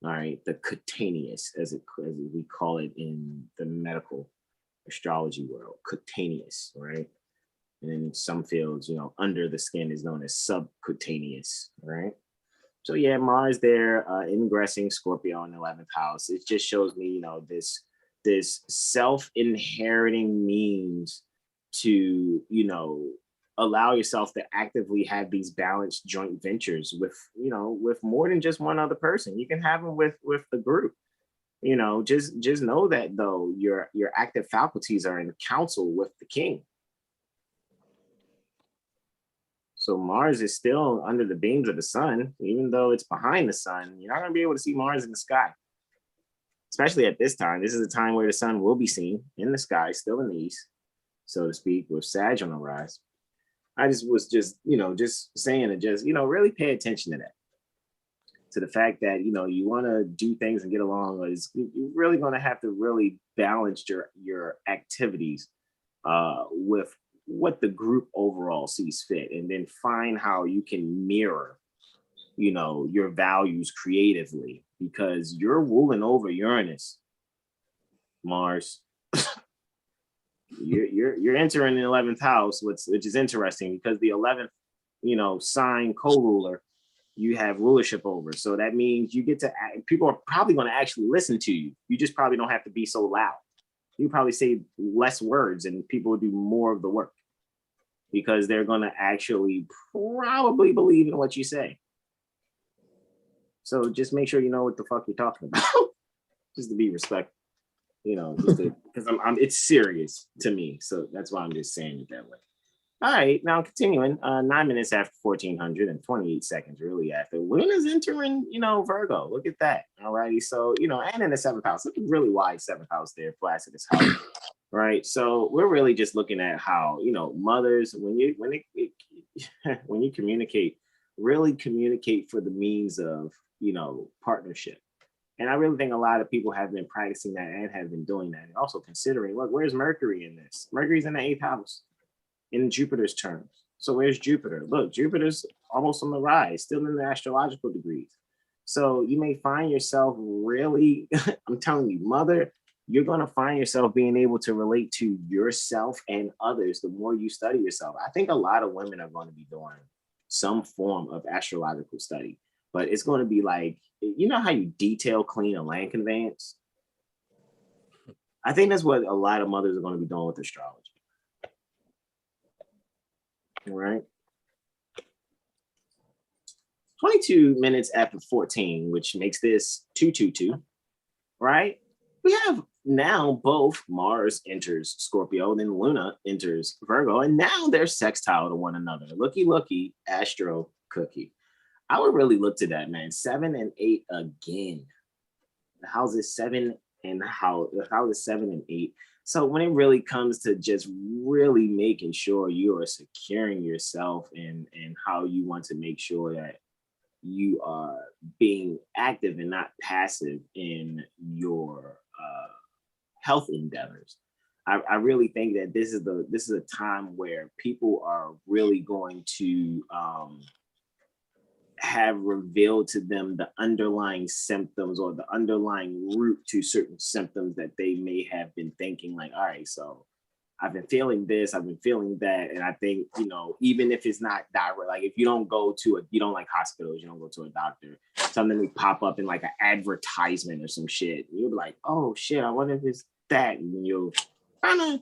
All right, the cutaneous, as we call it in the medical astrology world, cutaneous, right? And in some fields, you know, under the skin is known as subcutaneous, right? So yeah, Mars there, ingressing Scorpio in the 11th house. It just shows me, you know, this self-inheriting means to, you know, allow yourself to actively have these balanced joint ventures with, you know, with more than just one other person. You can have them with the group. You know, just know that though your active faculties are in council with the king. So Mars is still under the beams of the sun, even though it's behind the sun. You're not going to be able to see Mars in the sky. Especially at this time. This is a time where the sun will be seen in the sky, still in the east, so to speak, with Sag on the rise. I was saying to just, you know, really pay attention to that. To the fact that, you know, you want to do things and get along, is you're really going to have to really balance your activities with what the group overall sees fit, and then find how you can mirror, you know, your values creatively, because you're ruling over Uranus, Mars. you're entering the 11th house, which is interesting, because the 11th, you know, sign co-ruler, you have rulership over. So that means you get to, people are probably going to actually listen to you. You just probably don't have to be so loud. You probably say less words and people will do more of the work, because they're going to actually probably believe in what you say. So just make sure you know what the fuck you're talking about, just to be respectful, you know, because it's serious to me. So that's why I'm just saying it that way. All right, now continuing, 9 minutes after 1400 and 28 seconds really after, Luna's entering, you know, Virgo. Look at that. All righty. So, you know, and in the 7th house, look at really wide 7th house there, Placidus house. Right. So we're really just looking at how, you know, mothers, when you communicate, really communicate for the means of, you know, partnership. And I really think a lot of people have been practicing that and have been doing that. And also considering, look, where's Mercury in this? Mercury's in the 8th house in Jupiter's terms. So where's Jupiter? Look, Jupiter's almost on the rise, still in the astrological degrees. So you may find yourself really, I'm telling you, mother, you're going to find yourself being able to relate to yourself and others the more you study yourself. I think a lot of women are going to be doing some form of astrological study, but it's going to be like, you know how you detail clean a land conveyance? I think that's what a lot of mothers are going to be doing with astrology. All right. 22 minutes after 14, which makes this 222, right? We have now both Mars enters Scorpio, then Luna enters Virgo, and now they're sextile to one another. Looky, Astro Cookie. I would really look to that, man. 7 and 8 again. The houses 7 and the houses 7 and 8. So when it really comes to just really making sure you are securing yourself and how you want to make sure that you are being active and not passive in your health endeavors, I really think that this is a time where people are really going to have revealed to them the underlying symptoms or the underlying root to certain symptoms that they may have been thinking like, all right, so I've been feeling this, I've been feeling that. And I think, you know, even if it's not direct, like if you don't like hospitals, you don't go to a doctor, something will pop up in like an advertisement or some shit. You'll be like, oh shit, I wonder if it's that. And you'll kind of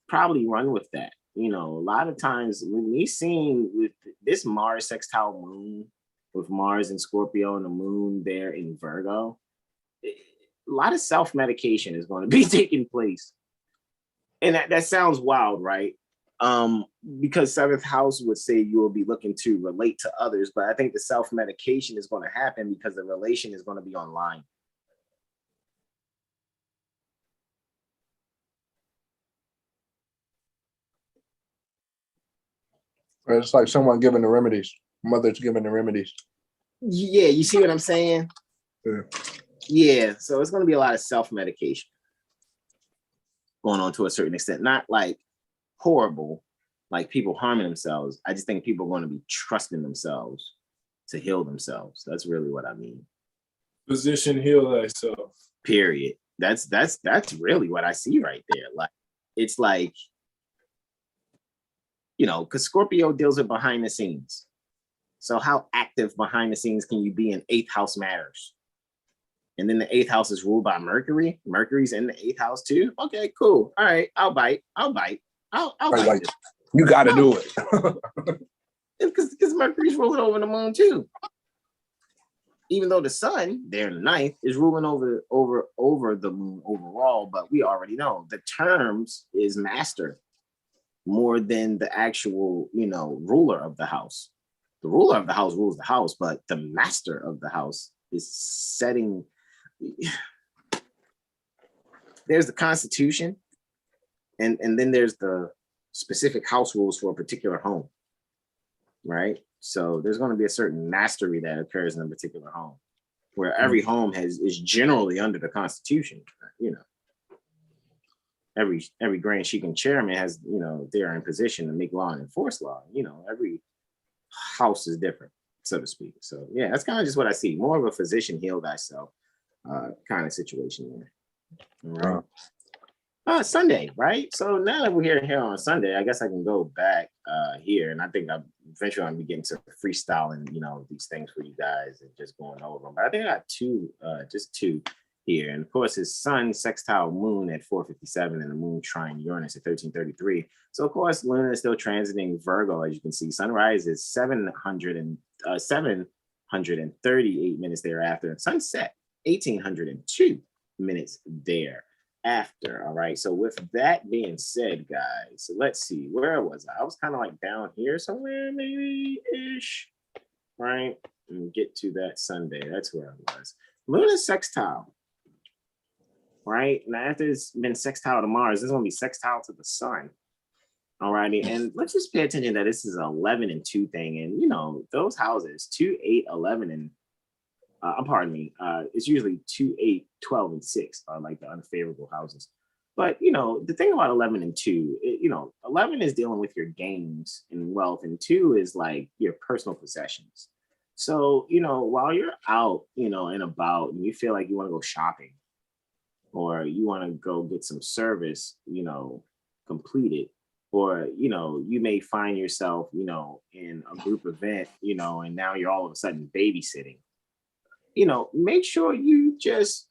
probably run with that. You know, a lot of times when we seen with this Mars sextile moon, with Mars in Scorpio and the moon there in Virgo, a lot of self-medication is going to be taking place. And that sounds wild, right? Because seventh house would say you will be looking to relate to others, but I think the self-medication is going to happen because the relation is going to be online. It's like someone giving the remedies. Mother's giving the remedies. Yeah, you see what I'm saying? Yeah, so it's going to be a lot of self-medication going on to a certain extent. Not like horrible, like people harming themselves. I just think people are going to be trusting themselves to heal themselves. That's really what I mean. Physician, heal thyself. Period. That's really what I see right there. Like, it's like, you know, because Scorpio deals with behind the scenes. So how active behind the scenes can you be in eighth house matters? And then the eighth house is ruled by Mercury. Mercury's in the eighth house too. Okay, cool. All right, I'll bite. I'll bite. You got to do it. Because Mercury's ruling over the moon too. Even though the sun, there in the ninth, is ruling over the moon overall, but we already know the terms is master more than the actual, you know, ruler of the house. The ruler of the house rules the house, but the master of the house is setting. There's the Constitution, and then there's the specific house rules for a particular home, right? So there's going to be a certain mastery that occurs in a particular home, where every home is generally under the Constitution. You know, every Grand Sheik and chairman has, you know, they're in position to make law and enforce law. You know, every house is different, so to speak. So yeah, that's kind of just what I see. More of a physician heal thyself kind of situation there. All right. Sunday, right? So now that we're here on Sunday, I guess I can go back here, and I think I'm eventually going to be getting to freestyling, you know, these things for you guys and just going over them. But I think I got just two here, and of course, his sun sextile moon at 4:57 and the moon trine Uranus at 13:33. So of course, Luna is still transiting Virgo, as you can see. Sunrise is 738 minutes thereafter, and sunset 1802 minutes thereafter. All right. So with that being said, guys, so let's see, where was I? I was kind of like down here somewhere, maybe ish. Right, and get to that Sunday. That's where I was. Luna sextile. Right now, after it's been sextile to Mars, this is going to be sextile to the sun. Alrighty, and let's just pay attention that this is 11 and 2 thing, and you know those houses 2, 8, 11, and pardon me, it's usually 2, 8, 12, and 6 are like the unfavorable houses. But you know the thing about 11 and 2, you know 11 is dealing with your gains and wealth, and 2 is like your personal possessions. So you know while you're out, you know, and about, and you feel like you want to go shopping, or you want to go get some service, you know, completed, or, you know, you may find yourself, you know, in a group event, you know, and now you're all of a sudden babysitting. You know, make sure you just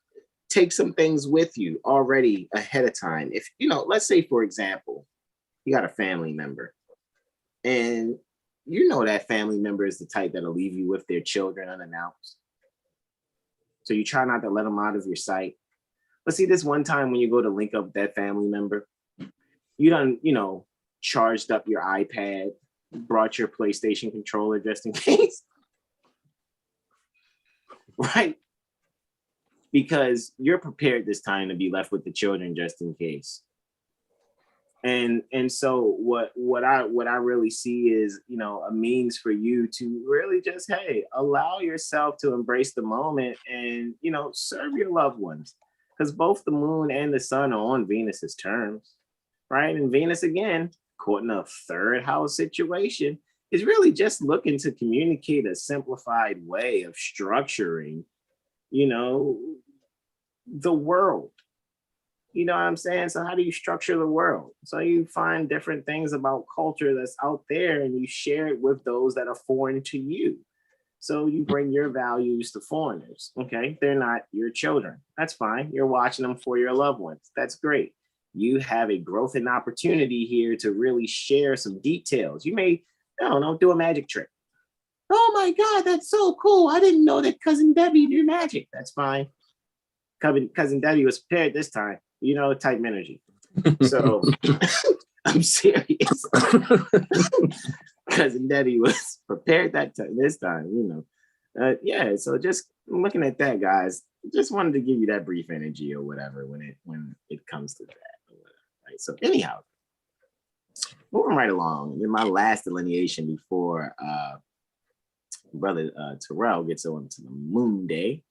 take some things with you already ahead of time. If, you know, let's say, for example, you got a family member and you know that family member is the type that'll leave you with their children unannounced. So you try not to let them out of your sight. But see, this one time when you go to link up that family member, you done, you know, charged up your iPad, brought your PlayStation controller just in case. Right? Because you're prepared this time to be left with the children just in case. And so what I really see is, you know, a means for you to really just, hey, allow yourself to embrace the moment and, you know, serve your loved ones. Because both the moon and the sun are on Venus's terms. right? And Venus again, caught in a third house situation, is really just looking to communicate a simplified way of structuring, you know, the world. You know what I'm saying? So how do you structure the world? So you find different things about culture that's out there and you share it with those that are foreign to you. So you bring your values to foreigners. Okay, they're not your children. That's fine. You're watching them for your loved ones. That's great. You have a growth and opportunity here to really share some details. You may, I don't know, do a magic trick. Oh my God, that's so cool. I didn't know that Cousin Debbie do magic. That's fine. Cousin Debbie was prepared this time, you know, type energy. So I'm serious. Cousin Debbie was prepared this time, you know. Yeah, so just looking at that, guys, just wanted to give you that brief energy or whatever when it comes to that. Right. So anyhow, moving right along, in my last delineation before Brother Terrell gets on to the moon day,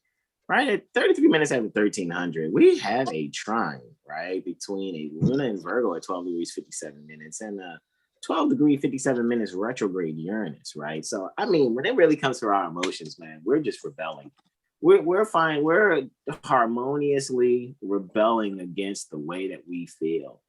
right at 33 minutes after 1300, we have a trine, right, between a Luna and Virgo at 12 degrees 57 minutes and 12 degree 57 minutes retrograde Uranus, right? So I mean, when it really comes to our emotions, man, we're just rebelling. We're fine. We're harmoniously rebelling against the way that we feel.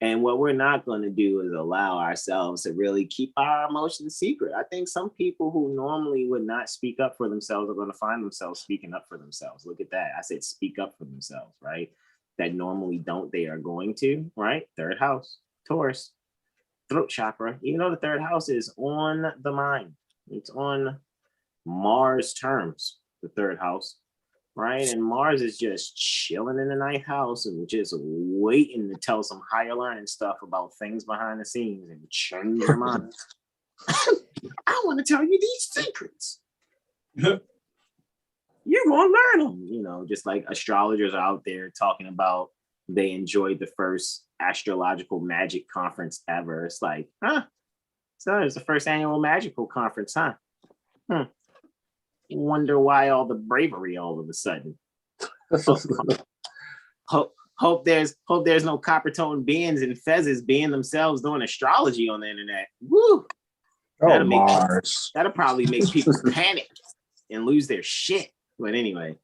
And what we're not going to do is allow ourselves to really keep our emotions secret. I think some people who normally would not speak up for themselves are going to find themselves speaking up for themselves. Look at that. I said speak up for themselves, right? That normally don't, they are going to, right? Third house, Taurus, throat chakra. Even though the third house is on the mind, it's on Mars terms, the third house. Right, and Mars is just chilling in the ninth house and just waiting to tell some higher learning stuff about things behind the scenes and change your mind. I want to tell you these secrets. You're gonna learn them, you know, just like astrologers are out there talking about they enjoyed the first astrological magic conference ever. It's like, huh? So it's the first annual magical conference, huh? Wonder why all the bravery all of a sudden. hope there's no copper tone beings and fezzes being themselves doing astrology on the internet. Woo! That'll probably make people panic and lose their shit. But anyway,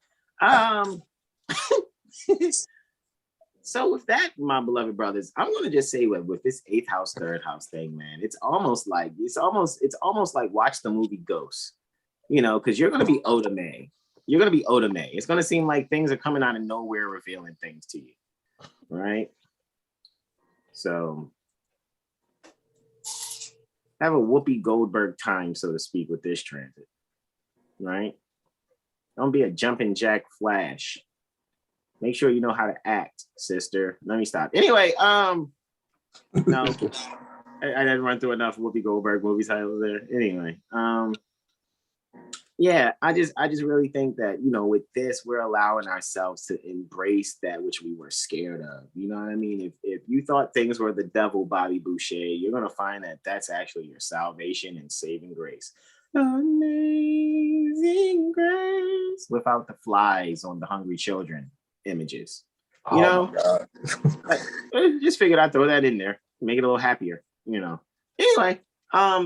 so with that, my beloved brothers, I'm gonna just say with this 8th house, 3rd house thing, man, it's almost like watch the movie Ghost. You know, because you're going to be Oda May. You're going to be Oda May. It's going to seem like things are coming out of nowhere, revealing things to you. Right? So, have a Whoopi Goldberg time, so to speak, with this transit. Right? Don't be a jumping jack Flash. Make sure you know how to act, sister. Let me stop. Anyway, no. I didn't run through enough Whoopi Goldberg movie titles there. Anyway, yeah, I just really think that, you know, with this, we're allowing ourselves to embrace that which we were scared of. You know what I mean? If you thought things were the devil, Bobby Boucher, you're going to find that that's actually your salvation and saving grace. Amazing grace. Without the flies on the hungry children images. You know? Just figured I'd throw that in there. Make it a little happier, you know. Anyway,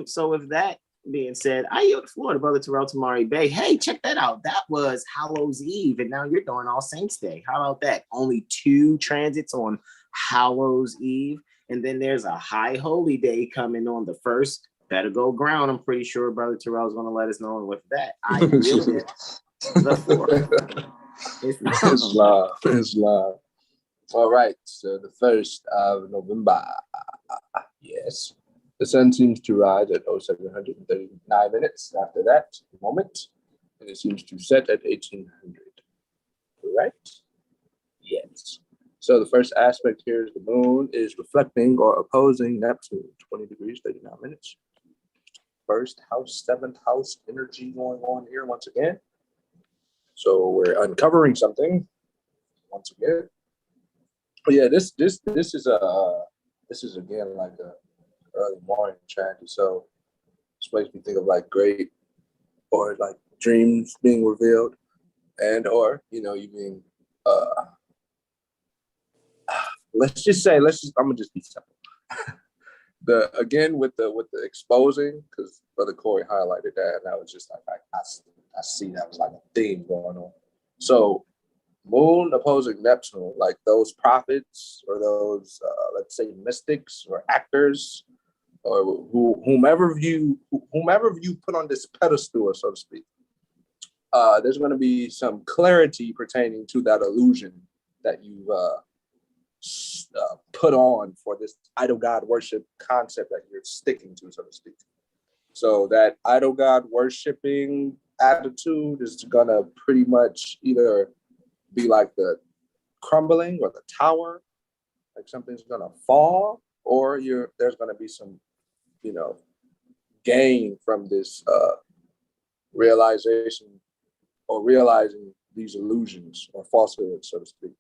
so with that being said, I yield the floor to Brother Terrell Tamari Bey. Hey, check that out. That was Hallows Eve, and now you're doing All Saints Day. How about that? Only 2 transits on Hallows Eve, and then there's a High Holy Day coming on the 1st. Better go ground. I'm pretty sure Brother Terrell is going to let us know. And with that, I yield it the floor. It's live. All right. So the 1st of November. Yes. The sun seems to rise at 0739 minutes after that moment, and it seems to set at 1800. Right? Yes. So the first aspect here is the moon is reflecting or opposing Neptune, 20 degrees, 39 minutes. 1st house, 7th house energy going on here once again. So we're uncovering something once again. But yeah, this is again like a early morning transit, so this makes me think of like great or like dreams being revealed, and or you know you being I'm gonna just be simple. With the exposing, because Brother Corey highlighted that, and I was just like, I see that was like a theme going on. So Moon opposing Neptune, like those prophets or those let's say mystics or actors or whomever you put on this pedestal, so to speak, there's going to be some clarity pertaining to that illusion that you put on for this idol god worship concept that you're sticking to, so to speak. So that idol god worshiping attitude is going to pretty much either be like the crumbling or the tower, like something's going to fall, or there's going to be some, gain from this realization or realizing these illusions or falsehoods, so to speak.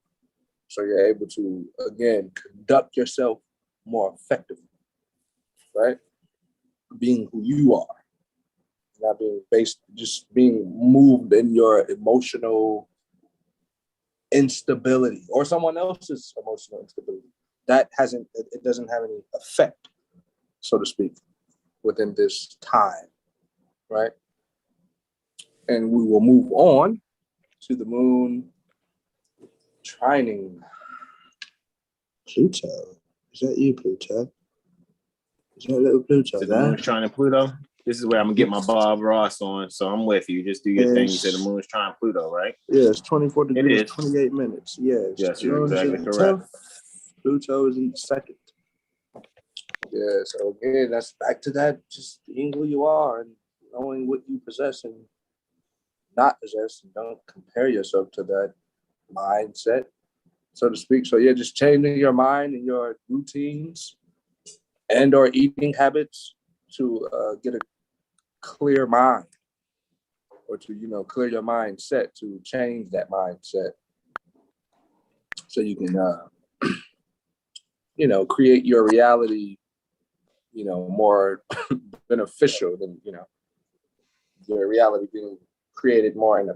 So you're able to, again, conduct yourself more effectively, right? Being who you are, not being just being moved in your emotional instability or someone else's emotional instability. It doesn't have any effect, so to speak, within this time, right? And we will move on to the moon trining Pluto. Is that you, Pluto? Is that little Pluto? So the moon's trining Pluto. This is where I'm gonna get my Bob Ross on. So I'm with you. Just do your thing. You said the moon's trining Pluto, right? Yeah, it's 24 degrees, It is. 28 minutes. Yes, you're exactly correct. Pluto is in second. Yeah, so again, that's back to that, just being who you are and knowing what you possess and not possess, and don't compare yourself to that mindset, so to speak. So yeah, just changing your mind and your routines and or eating habits to get a clear mind, or to clear your mindset, to change that mindset so you can create your reality more beneficial than your reality being created more in a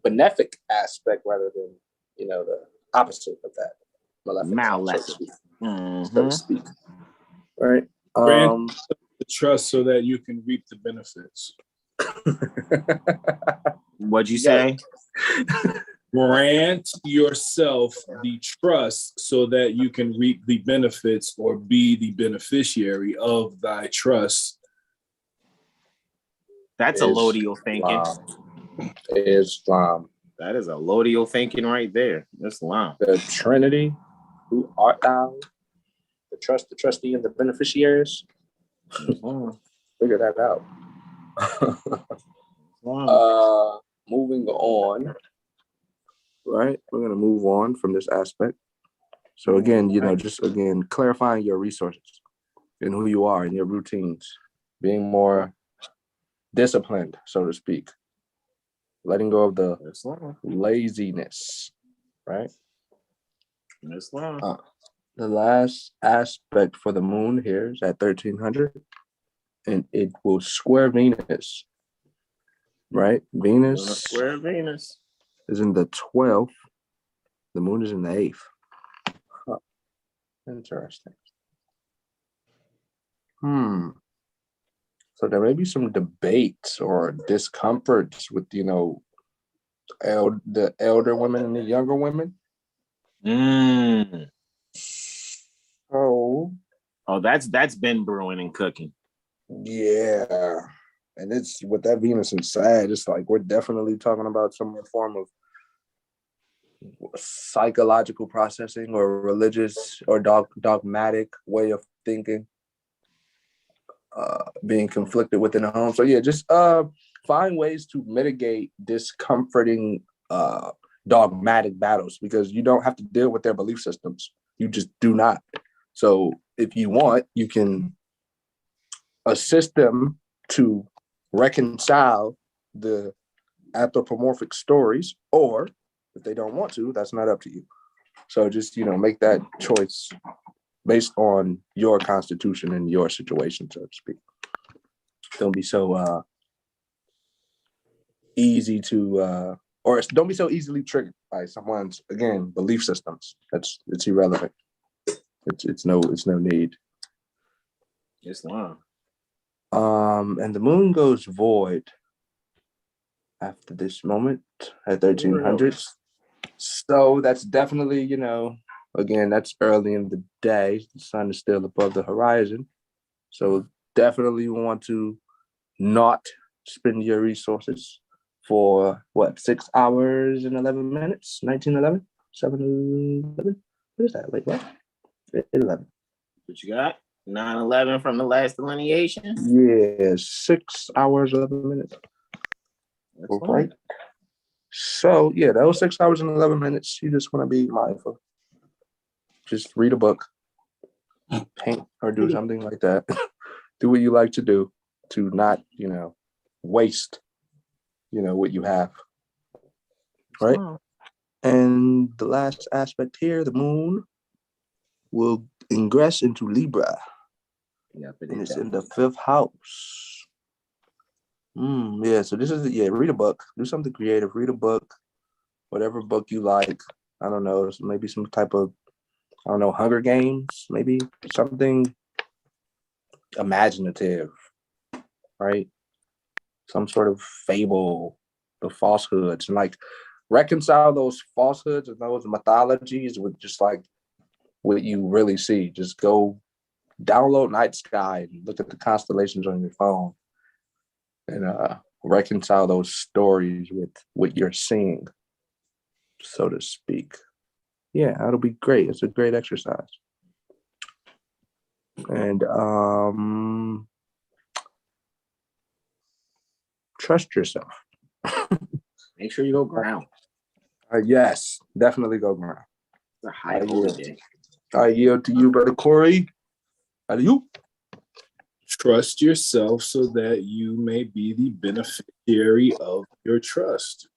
benefic aspect rather than the opposite of that, malefic, so to speak. Right. Grant the trust so that you can reap the benefits. What'd you say? Grant yourself the trust so that you can reap the benefits or be the beneficiary of thy trust. That's a Lodial thinking. Islam. That is a Lodial thinking right there. Islam. The Trinity. Who art thou? The trustee, and the beneficiaries. Figure that out. Moving on. Right, we're gonna move on from this aspect. So again, just clarifying your resources and who you are and your routines, being more disciplined, so to speak, letting go of the laziness, right? The last aspect for the moon here is at 1300, and it will square Venus, right? Venus square Venus is in the 12th. The moon is in the 8th. Huh. Interesting. So there may be some debates or discomforts with, the elder women and the younger women. Oh, that's been brewing and cooking. Yeah. And it's with that Venus inside, it's like we're definitely talking about some form of psychological processing or religious or dogmatic way of thinking being conflicted within a home. So yeah, just find ways to mitigate discomforting dogmatic battles, because you don't have to deal with their belief systems. You just do not. So if you want, you can assist them to reconcile the anthropomorphic stories, or if they don't want to, that's not up to you. So just, make that choice based on your constitution and your situation, so to speak. Don't be so easy to, don't be so easily triggered by someone's, again, belief systems. It's irrelevant. It's no need. Islam. And the moon goes void after this moment at 1300. So that's definitely, again, that's early in the day. The sun is still above the horizon. So definitely want to not spend your resources for 6 hours and 11 minutes? 1911? 7:11? What is that? Wait, what? 11. What you got? 9/11 from the last delineation? Yeah, 6 hours, 11 minutes. That's right. So, yeah, that was 6 hours and 11 minutes. You just want to be mindful. Just read a book, paint, or do something like that. Do what you like to do to not, waste, what you have. Right? And the last aspect here, the moon will ingress into Libra. Yep, And it's in the 5th house. Yeah, so this is, read a book. Do something creative. Read a book. Whatever book you like. I don't know, maybe some type of, Hunger Games, maybe something imaginative, right? Some sort of fable, the falsehoods, and like reconcile those falsehoods and those mythologies with just like what you really see. Just go download Night Sky and look at the constellations on your phone and reconcile those stories with what you're seeing, so to speak. Yeah, that'll be great. It's a great exercise. And trust yourself. Make sure you go ground. Yes, definitely go ground. It's a high holiday. I yield to you, Brother Corey. You trust yourself so that you may be the beneficiary of your trust.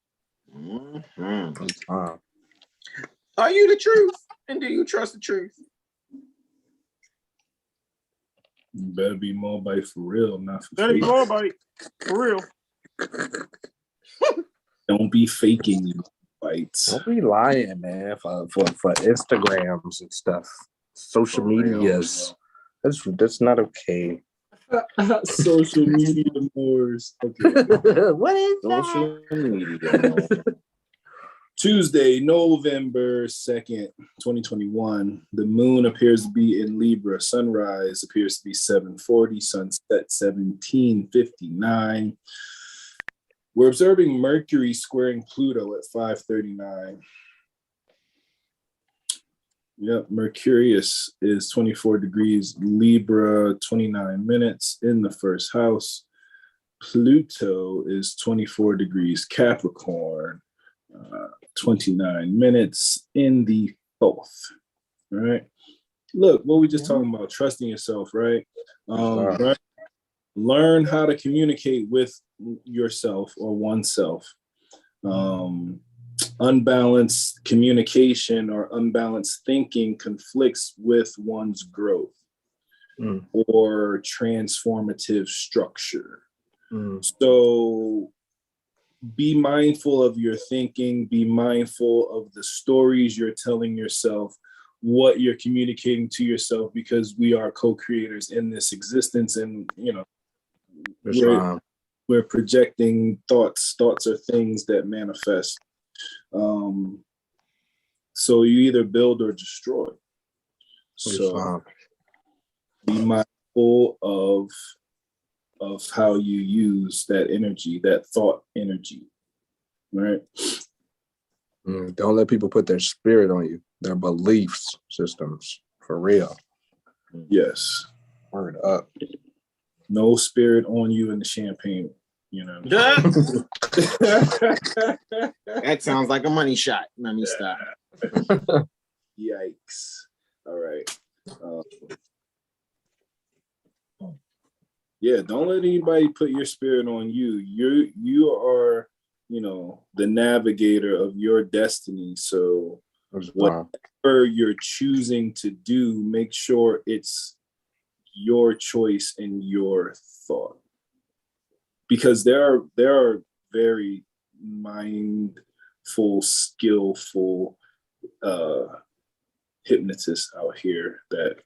Mm-hmm. Are you the truth? And do you trust the truth? You better be Moabite for real, not for Better be fake. Moabite for real. Don't be faking you bites. Don't be lying, man, for Instagrams and stuff. Social medias. That's not okay. Social media wars. Okay. What is Social media. Tuesday, November 2nd, 2021. The moon appears to be in Libra. Sunrise appears to be 7:40. Sunset 17:59. We're observing Mercury squaring Pluto at 5:39. Yep, Mercurius is 24 degrees Libra, 29 minutes in the 1st house. Pluto is 24 degrees Capricorn, 29 minutes in the 4th. All right. Look, what we just talking about, trusting yourself, right? Right? Learn how to communicate with yourself or oneself. Unbalanced communication or unbalanced thinking conflicts with one's growth or transformative structure. So be mindful of your thinking, be mindful of the stories you're telling yourself, what you're communicating to yourself, because we are co-creators in this existence, and we're projecting thoughts. Thoughts are things that manifest. So you either build or destroy. So be mindful of how you use that energy, that thought energy, right? Don't let people put their spirit on you, their beliefs systems, for real. Yes. Word up. No spirit on you in the champagne, That sounds like a money shot. Let me stop. Yikes. All right. Yeah, don't let anybody put your spirit on you. You are, the navigator of your destiny. So whatever you're choosing to do, make sure it's your choice and your thought. Because there are very mindful, skillful hypnotists out here that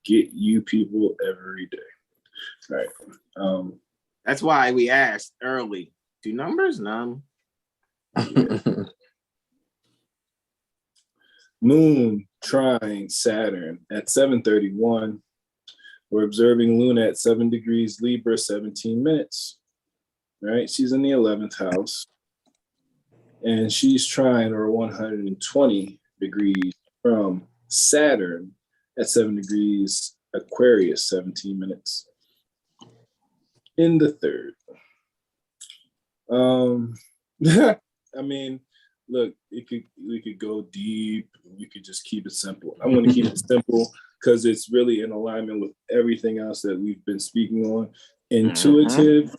get you people every day. Right. That's why we asked early. Do numbers numb? Yeah. Moon trine Saturn at 7:31. We're observing Luna at 7 degrees Libra, 17 minutes. Right? She's in the 11th house. And she's trine or 120 degrees from Saturn at 7 degrees Aquarius, 17 minutes. In the third. I mean, look, we could go deep. We could just keep it simple. I'm going to keep it simple because it's really in alignment with everything else that we've been speaking on. Intuitive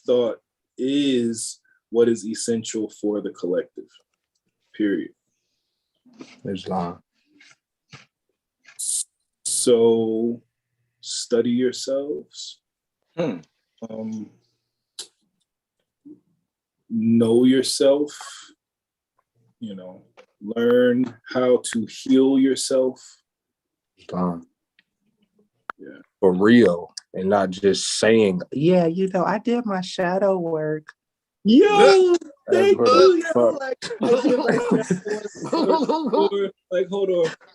thought is what is essential for the collective. Period. Islam. So study yourselves. Know yourself, learn how to heal yourself. Yeah. For real. And not just saying, yeah, I did my shadow work. Yo, thank you. Hold on.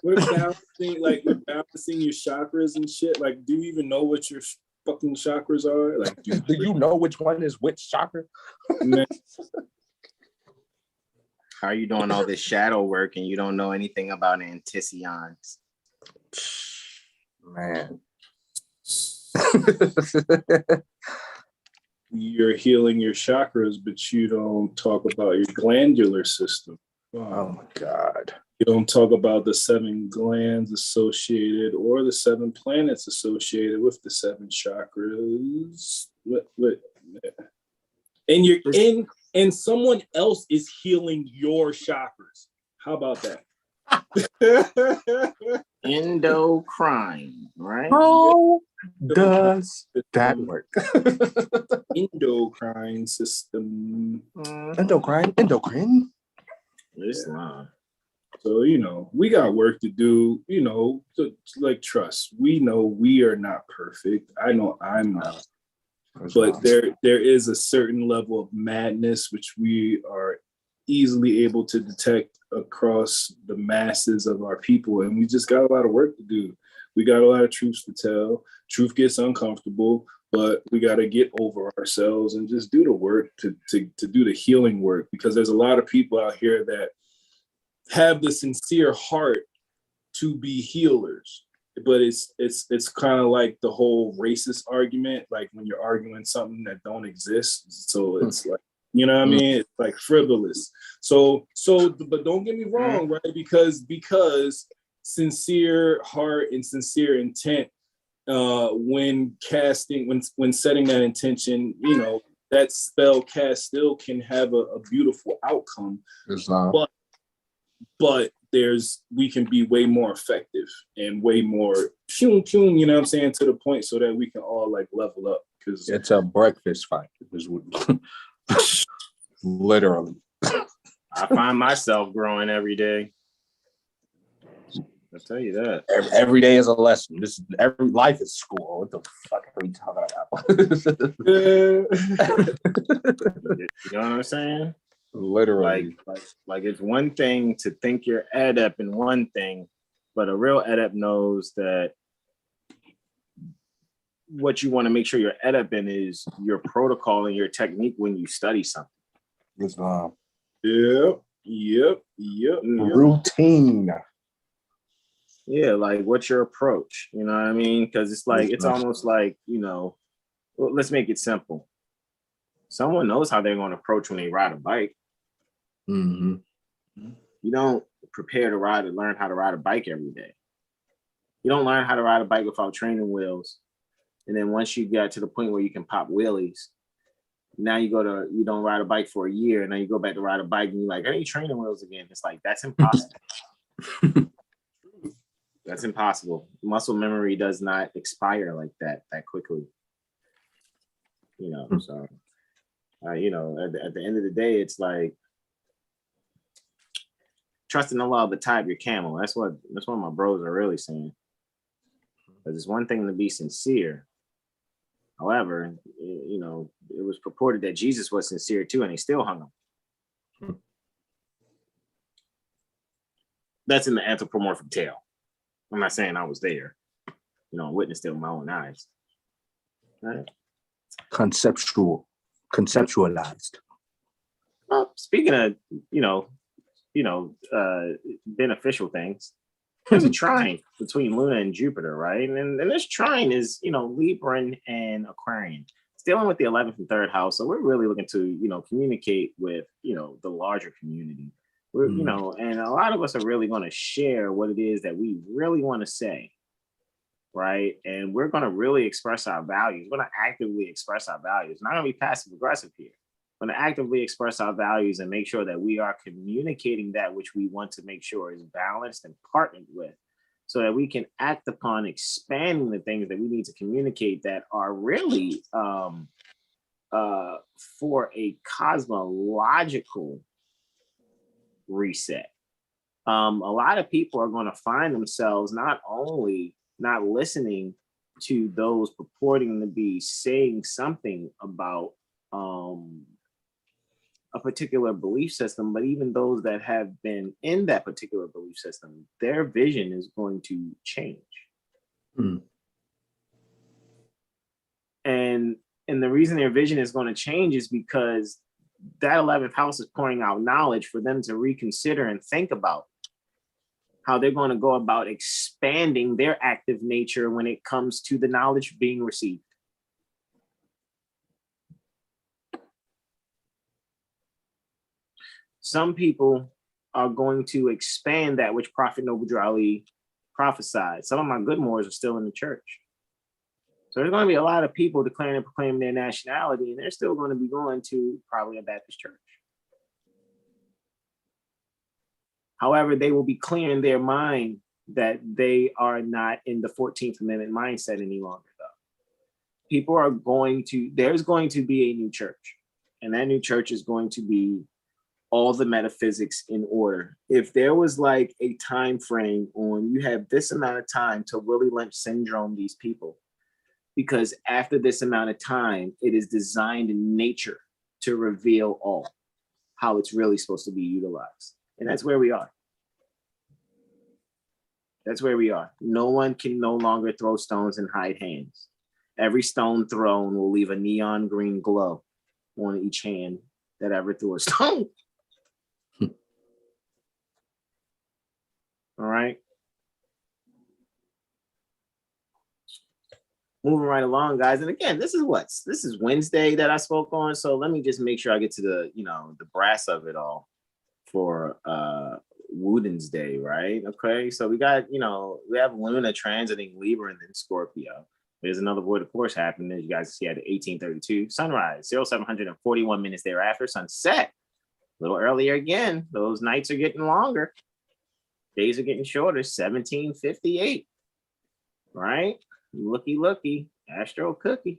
We're balancing your chakras and shit. Like, do you even know what your fucking chakras are? Like, do you know which one is which chakra? Man. How are you doing all this shadow work and you don't know anything about anticyons? Man. You're healing your chakras, but you don't talk about your glandular system. Oh my God. You don't talk about the 7 glands associated or the 7 planets associated with the 7 chakras. And someone else is healing your chakras. How about that? Endocrine, right? How does that work? Endocrine system. Endocrine. Islam. So, we got work to do, trust. We know we are not perfect. I know I'm not. But there is a certain level of madness which we are easily able to detect across the masses of our people. And we just got a lot of work to do. We got a lot of truths to tell. Truth gets uncomfortable, but we got to get over ourselves and just do the work to do the healing work, because there's a lot of people out here that have the sincere heart to be healers. But it's kind of like the whole racist argument, like when you're arguing something that don't exist. So it's like, you know what I mean? It's like frivolous. So, but don't get me wrong, right? Because sincere heart and sincere intent, when setting that intention, that spell cast still can have a beautiful outcome. But we can be way more effective and way more to the point so that we can all like level up, because it's a breakfast fight. Literally. I find myself growing every day. I'll tell you that. Every day is a lesson. Every life is school. What the fuck are you talking about? You know what I'm saying? Literally. Like it's one thing to think you're adept in one thing, but a real adept knows that what you want to make sure you're adept in is your protocol and your technique when you study something. Yep. Routine. Yeah, like what's your approach? You know what I mean? Because it's like it's almost like, let's make it simple. Someone knows how they're going to approach when they ride a bike. Mm-hmm. You don't prepare to learn how to ride a bike every day. You don't learn how to ride a bike without training wheels. And then once you get to the point where you can pop wheelies, now you don't ride a bike for a year, and then you go back to ride a bike and you're like, I need training wheels again. It's like, that's impossible. That's impossible. Muscle memory does not expire like that quickly. So, at the end of the day, it's like, trust in Allah, but tie up your camel. That's what my bros are really saying. Because it's one thing to be sincere. However, you know, it was purported that Jesus was sincere too, and they still hung him. That's in the anthropomorphic tale. I'm not saying I was there, you know, witnessed it with my own eyes. Right? Conceptualized. Well, speaking of, beneficial things, there's a trine between Luna and Jupiter, right? And this trine is, Libran and Aquarian. It's dealing with the 11th and 3rd house. So we're really looking to, communicate with, the larger community. We're, and a lot of us are really going to share what it is that we really want to say, right? And we're going to really express our values. We're going to actively express our values. Not going to be passive aggressive here. We're going to actively express our values and make sure that we are communicating that which we want to make sure is balanced and partnered with, so that we can act upon expanding the things that we need to communicate that are really for a cosmological reset. A lot of people are going to find themselves not only not listening to those purporting to be saying something about a particular belief system, but even those that have been in that particular belief system, their vision is going to change. And the reason their vision is going to change is because that 11th house is pouring out knowledge for them to reconsider and think about how they're going to go about expanding their active nature when it comes to the knowledge being received. Some people are going to expand that which Prophet Noble Drew Ali prophesied. Some of my good Moors are still in the church. So there's going to be a lot of people declaring and proclaiming their nationality, and they're still going to be going to probably a Baptist church. However, they will be clear in their mind that they are not in the 14th Amendment mindset any longer, though. There's going to be a new church, and that new church is going to be all the metaphysics in order. If there was like a time frame on, you have this amount of time to Willie Lynch syndrome these people, because after this amount of time, it is designed in nature to reveal all, how it's really supposed to be utilized. And that's where we are. That's where we are. No one can no longer throw stones and hide hands. Every stone thrown will leave a neon green glow on each hand that ever threw a stone. All right. Moving right along, guys. And again, this is Wednesday that I spoke on. So let me just make sure I get to the, the brass of it all for Woden's Day, right? Okay. So we got, we have Luna transiting Libra and then Scorpio. There's another void of course happening, as you guys see at 1832. Sunrise, 0741 minutes thereafter. Sunset, a little earlier again. Those nights are getting longer. Days are getting shorter, 1758, right? Looky, Astro Cookie.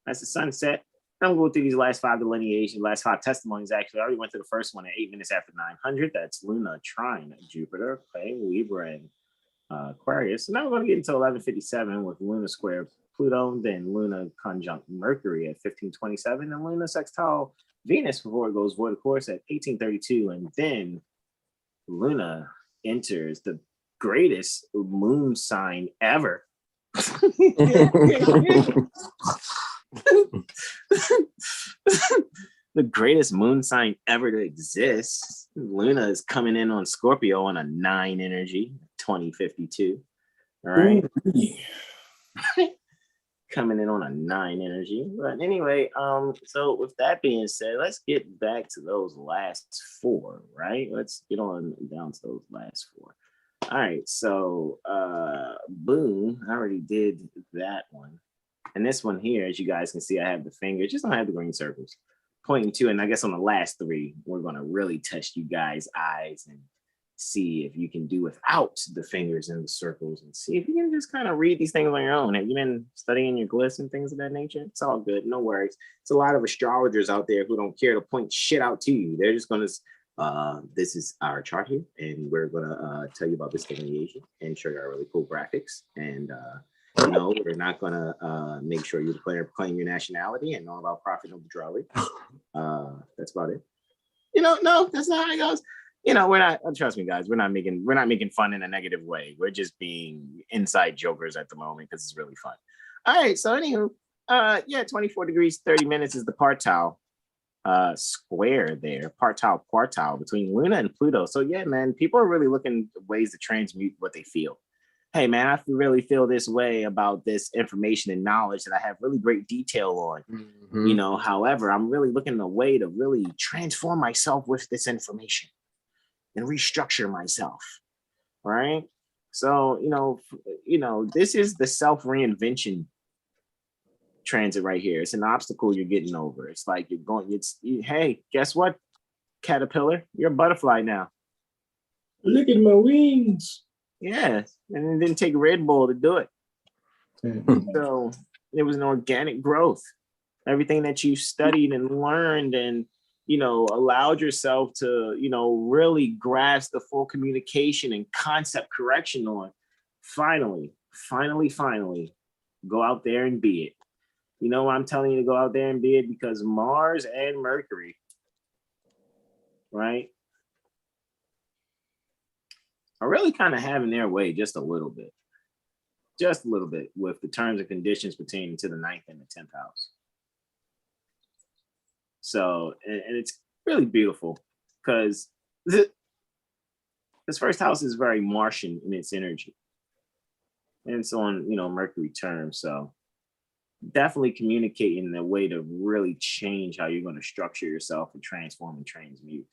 That's the sunset. I'm going through these last 5 delineations, last 5 testimonies, actually. I already went to the first one at 8 minutes after 900. That's Luna trine Jupiter, okay, Libra, and Aquarius. So now we're going to get into 1157 with Luna square Pluto, then Luna conjunct Mercury at 1527, and Luna sextile Venus before it goes void of course at 1832, and then Luna enters the greatest moon sign ever. The greatest moon sign ever to exist. Luna is coming in on Scorpio on a 9 energy, 2052. All right. Coming in on a 9 energy. But anyway, so with that being said, let's get back to those last 4, right? Let's get on down to those last 4. All right, so boom, I already did that one. And this one here, as you guys can see, I have the fingers, just don't have the green circles pointing to, and I guess on the last 3, we're gonna really test you guys' eyes and see if you can do without the fingers and the circles, and see if you can just kind of read these things on your own. Have you been studying your glyphs and things of that nature? It's all good, no worries. It's a lot of astrologers out there who don't care to point shit out to you. They're just gonna This is our chart here, and we're gonna tell you about this delineation and show you our really cool graphics. And no, we're not gonna make sure you claim your nationality and all about profit no neutrality. That's about it. No, that's not how it goes. We're not. Trust me, guys. We're not making fun in a negative way. We're just being inside jokers at the moment because it's really fun. All right. So anywho, 24 degrees 30 minutes is the partile square there, partile between Luna and Pluto. So yeah, man, people are really looking at ways to transmute what they feel. Hey man, I really feel this way about this information and knowledge that I have really great detail on. Mm-hmm. However, I'm really looking at a way to really transform myself with this information and restructure myself. Right. So, this is the self-reinvention transit right here. It's an obstacle you're getting over. It's like hey, guess what, caterpillar? You're a butterfly now. Look at my wings. Yeah, and it didn't take Red Bull to do it. So it was an organic growth. Everything that you studied and learned and, allowed yourself to, really grasp the full communication and concept correction on, finally, go out there and be it. You know why I'm telling you to go out there and be it? Because Mars and Mercury, right, are really kind of having their way just a little bit with the terms and conditions pertaining to the 9th and the 10th house. So, and it's really beautiful because this first house is very Martian in its energy. And it's on, Mercury terms. So definitely communicating in a way to really change how you're going to structure yourself and transform and transmute.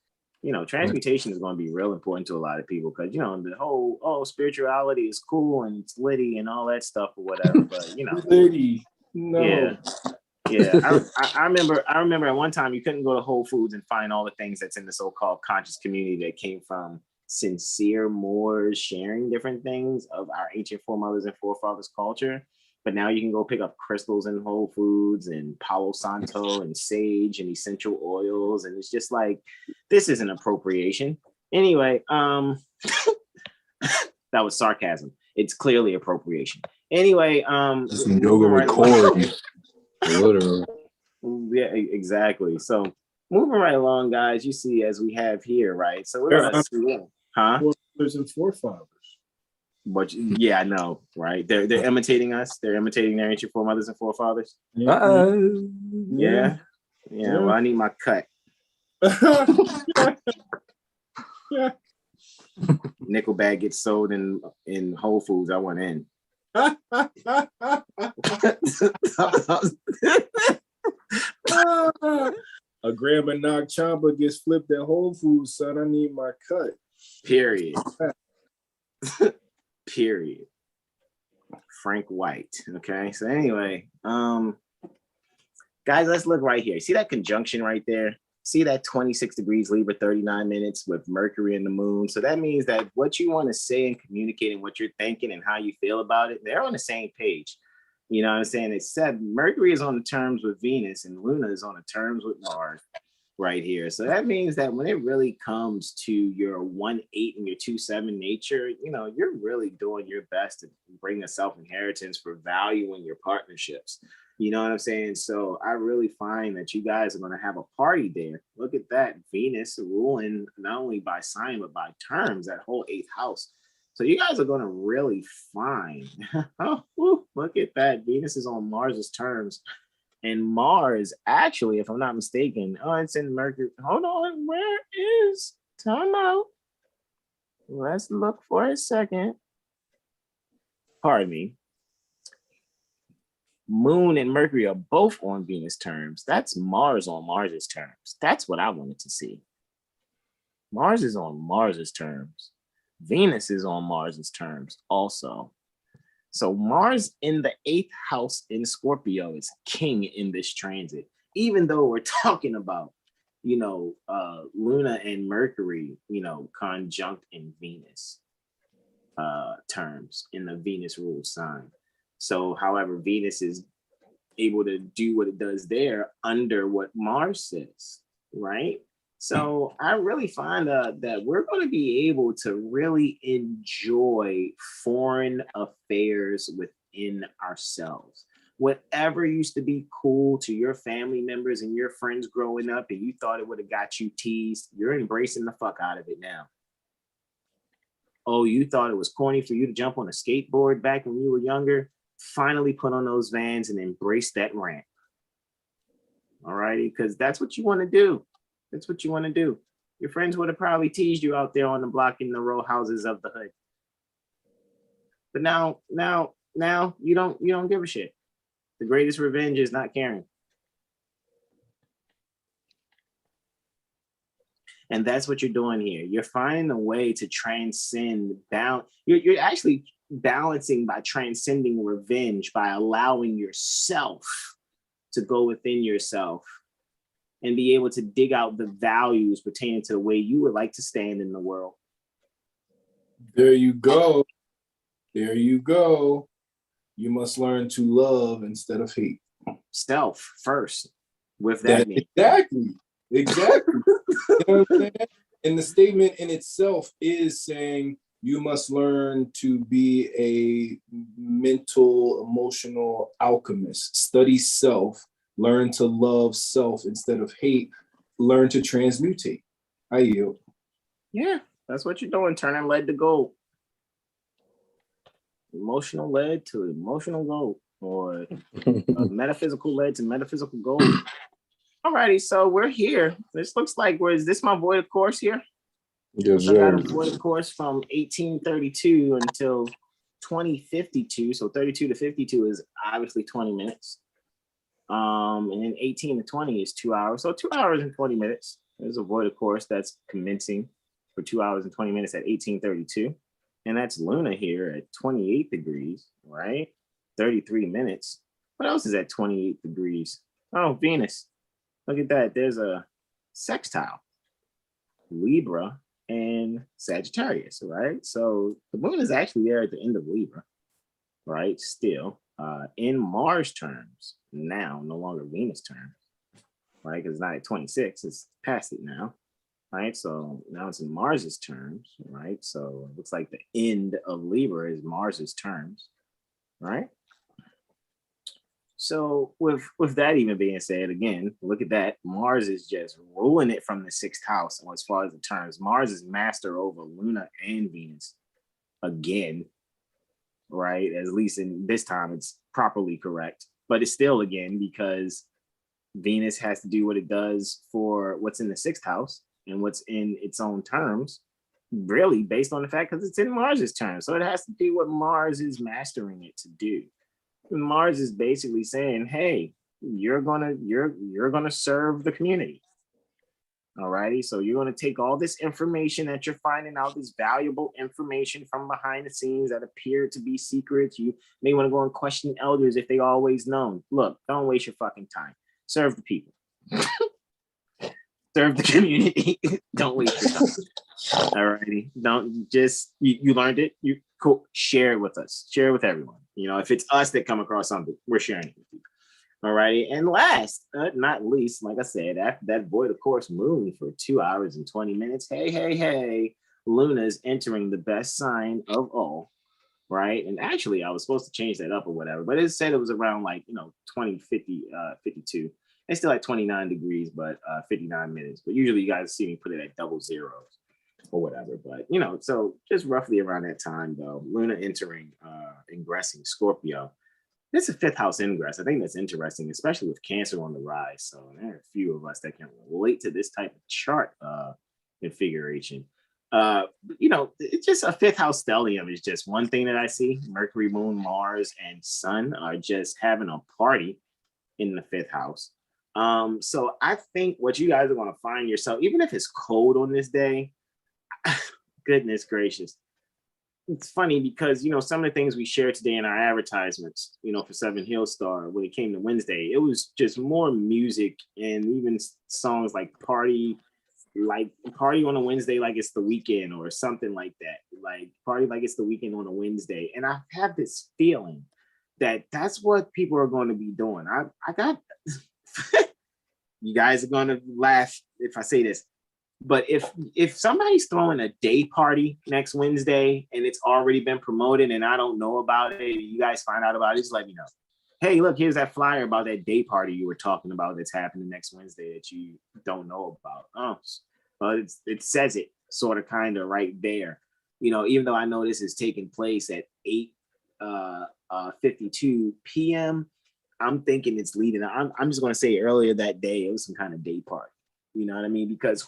Transmutation is going to be real important to a lot of people because, the whole, spirituality is cool and it's litty and all that stuff or whatever. But, litty. No. Yeah. I remember at one time you couldn't go to Whole Foods and find all the things that's in the so-called conscious community that came from sincere Moors sharing different things of our ancient foremothers and forefathers culture. But now you can go pick up crystals in Whole Foods and Palo Santo and sage and essential oils. And it's just like, this isn't appropriation. Anyway, that was sarcasm. It's clearly appropriation. Anyway, some yoga recording. Literally. Yeah, exactly. So moving right along, guys, you see as we have here, right? So we're gonna see, forefathers and forefathers. But yeah, I know, right? They're imitating us. They're imitating their ancient foremothers and forefathers. Yeah. Well, I need my cut. Nickel bag gets sold in Whole Foods. I want in. A gram of Nag Champa gets flipped at Whole Foods, son. I need my cut. Period. Period. Frank White. Okay. So anyway, guys, let's look right here. See that conjunction right there? See that 26 degrees Libra, 39 minutes with Mercury and the moon. So that means that what you want to say and communicate and what you're thinking and how you feel about it, they're on the same page. You know what I'm saying? It said Mercury is on the terms with Venus and Luna is on the terms with Mars right here. So that means that when it really comes to your 1-8 and your 2-7 nature, you're really doing your best to bring a self-inheritance for value in your partnerships. You know what I'm saying? So I really find that you guys are going to have a party there. Look at that. Venus ruling not only by sign, but by terms, that whole 8th house. So you guys are going to really find, look at that. Venus is on Mars's terms. And Mars, actually, if I'm not mistaken, it's in Mercury. Hold on, where is time out? Let's look for a second. Pardon me. Moon and Mercury are both on Venus terms. That's Mars on Mars's terms. That's what I wanted to see. Mars is on Mars's terms. Venus is on Mars's terms also. So Mars in the 8th house in Scorpio is king in this transit, even though we're talking about, Luna and Mercury, conjunct in Venus terms in the Venus ruled sign. So, however, Venus is able to do what it does there under what Mars says, right? So I really find that we're going to be able to really enjoy foreign affairs within ourselves. Whatever used to be cool to your family members and your friends growing up, and you thought it would have got you teased, you're embracing the fuck out of it now. Oh, you thought it was corny for you to jump on a skateboard back when you were younger? Finally put on those Vans and embrace that ramp. All righty, because that's what you want to do. That's what you want to do. Your friends would have probably teased you out there on the block in the row houses of the hood. But now you don't give a shit. The greatest revenge is not caring. And that's what you're doing here. You're finding a way to transcend you're actually balancing by transcending revenge, by allowing yourself to go within yourself and be able to dig out the values pertaining to the way you would like to stand in the world. There you go. There you go. You must learn to love instead of hate. Self first. With that means. Exactly. You know what I'm saying? And the statement in itself is saying you must learn to be a mental, emotional alchemist. Study self. Learn to love self instead of hate. Learn to transmutate. I yield. Yeah, that's what you're doing. Turning lead to gold. Emotional lead to emotional gold, or metaphysical lead to metaphysical gold. Alrighty, so we're here. This looks like, is this my voided course here? Yes, I got sir. a voided course from 1832 until 2052. So 32 to 52 is obviously 20 minutes. And then 18 to 20 is 2 hours. So 2 hours and 20 minutes. There's a voided course that's commencing for 2 hours and 20 minutes at 1832. And that's Luna here at 28 degrees, right? 33 minutes. What else is at 28 degrees? Oh, Venus. Look at that. There's a sextile. Libra and Sagittarius, right? So the moon is actually there at the end of Libra, right? Still, in Mars terms, now, no longer Venus terms, right? Because it's not at 26, it's past it now, right? So now it's in Mars's terms, right? So it looks like the end of Libra is Mars's terms, right? So with that even being said, again, look at that. Mars is just ruling it from the sixth house as far as the terms. Mars is master over Luna and Venus again, right? At least in this time, it's properly correct. But it's still again because Venus has to do what it does for what's in the sixth house and what's in its own terms, really based on the fact because it's in Mars's terms. So it has to do what Mars is mastering it to do. Mars is basically saying, hey, you're gonna serve the community. Alrighty, so you're gonna take all this information that you're finding out, this valuable information from behind the scenes that appear to be secrets. You may want to go and question elders if they always known. Look, don't waste your fucking time. Serve the people. Serve the community. Don't waste your time. Alrighty, don't just you learned it. You cool. Share it with us. Share it with everyone. You know, if it's us that come across something, we're sharing it with you. Alrighty, and last, not least, like I said, after that void, of course, moon for 2 hours and 20 minutes. Hey, Luna's entering the best sign of all, right? And actually, I was supposed to change that up or whatever, but it said it was around 20, 50, 52. It's still like 29 degrees, but 59 minutes. But usually, you guys see me put it at double zeros or whatever. But so just roughly around that time, though, Luna entering, ingressing Scorpio. It's a fifth house ingress. I think that's interesting, especially with Cancer on the rise. So there are a few of us that can relate to this type of chart configuration. It's just a fifth house stellium is just one thing that I see. Mercury, Moon, Mars, and Sun are just having a party in the fifth house. So I think what you guys are going to find yourself, even if it's cold on this day, goodness gracious. It's funny because, some of the things we shared today in our advertisements, for Seven Hill Star, when it came to Wednesday, it was just more music and even songs like party on a Wednesday like it's the weekend or something like that. Like party like it's the weekend on a Wednesday. And I have this feeling that that's what people are going to be doing. I got, you guys are going to laugh if I say this. But if somebody's throwing a day party next Wednesday and it's already been promoted and I don't know about it, you guys find out about it, just let me know. Hey, look, here's that flyer about that day party you were talking about that's happening next Wednesday that you don't know about. Oh, but it says it sort of kind of right there. You know, even though I know this is taking place at 8:52 p.m., I'm thinking it's leading. I'm just going to say earlier that day, it was some kind of day party. You know what I mean? Because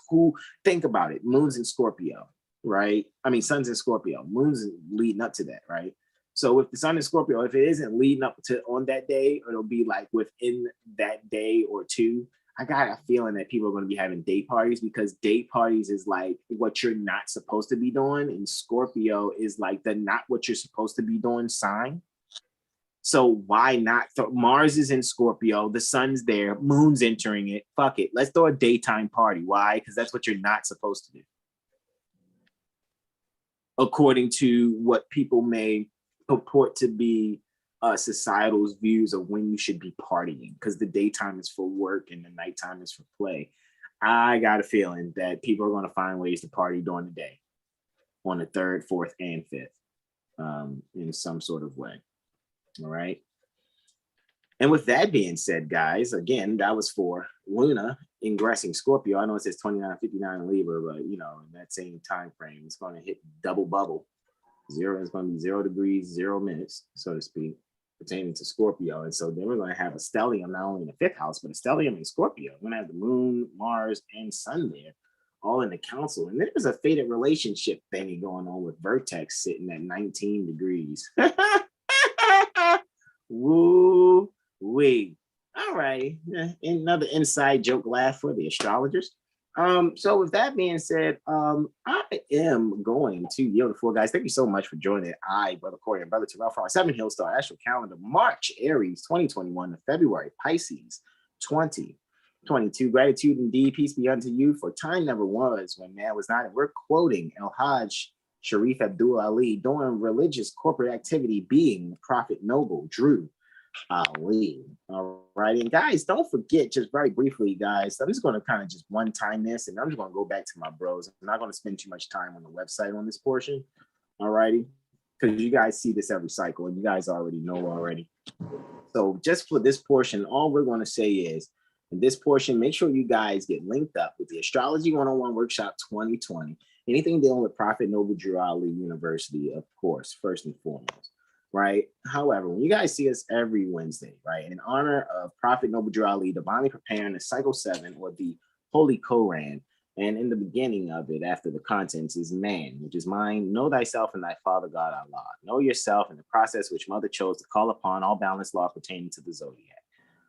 think about it, moon's in Scorpio, right? I mean, sun's in Scorpio, moon's leading up to that, right? So if the sun is Scorpio, if it isn't leading up to on that day, it'll be like within that day or two. I got a feeling that people are going to be having day parties because day parties is like what you're not supposed to be doing. And Scorpio is like the not what you're supposed to be doing sign. So why not? Mars is in Scorpio, the sun's there, moon's entering it. Fuck it. Let's throw a daytime party. Why? Because that's what you're not supposed to do. According to what people may purport to be societal's views of when you should be partying, because the daytime is for work and the nighttime is for play. I got a feeling that people are going to find ways to party during the day on the 3rd, 4th, and 5th in some sort of way. All right. And with that being said, guys, again, that was for Luna ingressing Scorpio. I know it says 29:59 Libra, but you know, in that same time frame, it's going to hit double bubble. Zero is going to be 0 degrees, 0 minutes, so to speak, pertaining to Scorpio. And so then we're going to have a stellium not only in the 5th house, but a stellium in Scorpio. We're going to have the moon, Mars, and sun there, all in the council. And there's a fated relationship thingy going on with Vertex sitting at 19 degrees. Woo wee. All right. Another inside joke laugh for the astrologers. So with that being said, I am going to yield the floor, guys. Thank you so much for joining. Brother Corey and Brother Terrell for our 7 Hill Star Astro Calendar, March, Aries 2021 to February, Pisces 2022. Gratitude indeed, peace be unto you. For time never was when man was not. And we're quoting El Hajj Sharif Abdul Ali doing religious corporate activity, being the Prophet Noble Drew Ali. All right. And guys, don't forget, just very briefly, guys, I'm just going to kind of just one time this and I'm just going to go back to my bros. I'm not going to spend too much time on the website on this portion. All righty. Because you guys see this every cycle and you guys already know already. So just for this portion, all we're going to say is in this portion, make sure you guys get linked up with the Astrology 101 Workshop 2020. Anything dealing with Prophet Noble Drew Ali University, of course, first and foremost. Right. However, when you guys see us every Wednesday, right, in honor of Prophet Noble Drew Ali, divinely preparing the Cycle 7 or the Holy Koran, and in the beginning of it, after the contents is man, which is mine, know thyself and thy Father God Allah. Know yourself in the process which Mother chose to call upon all balanced law pertaining to the zodiac.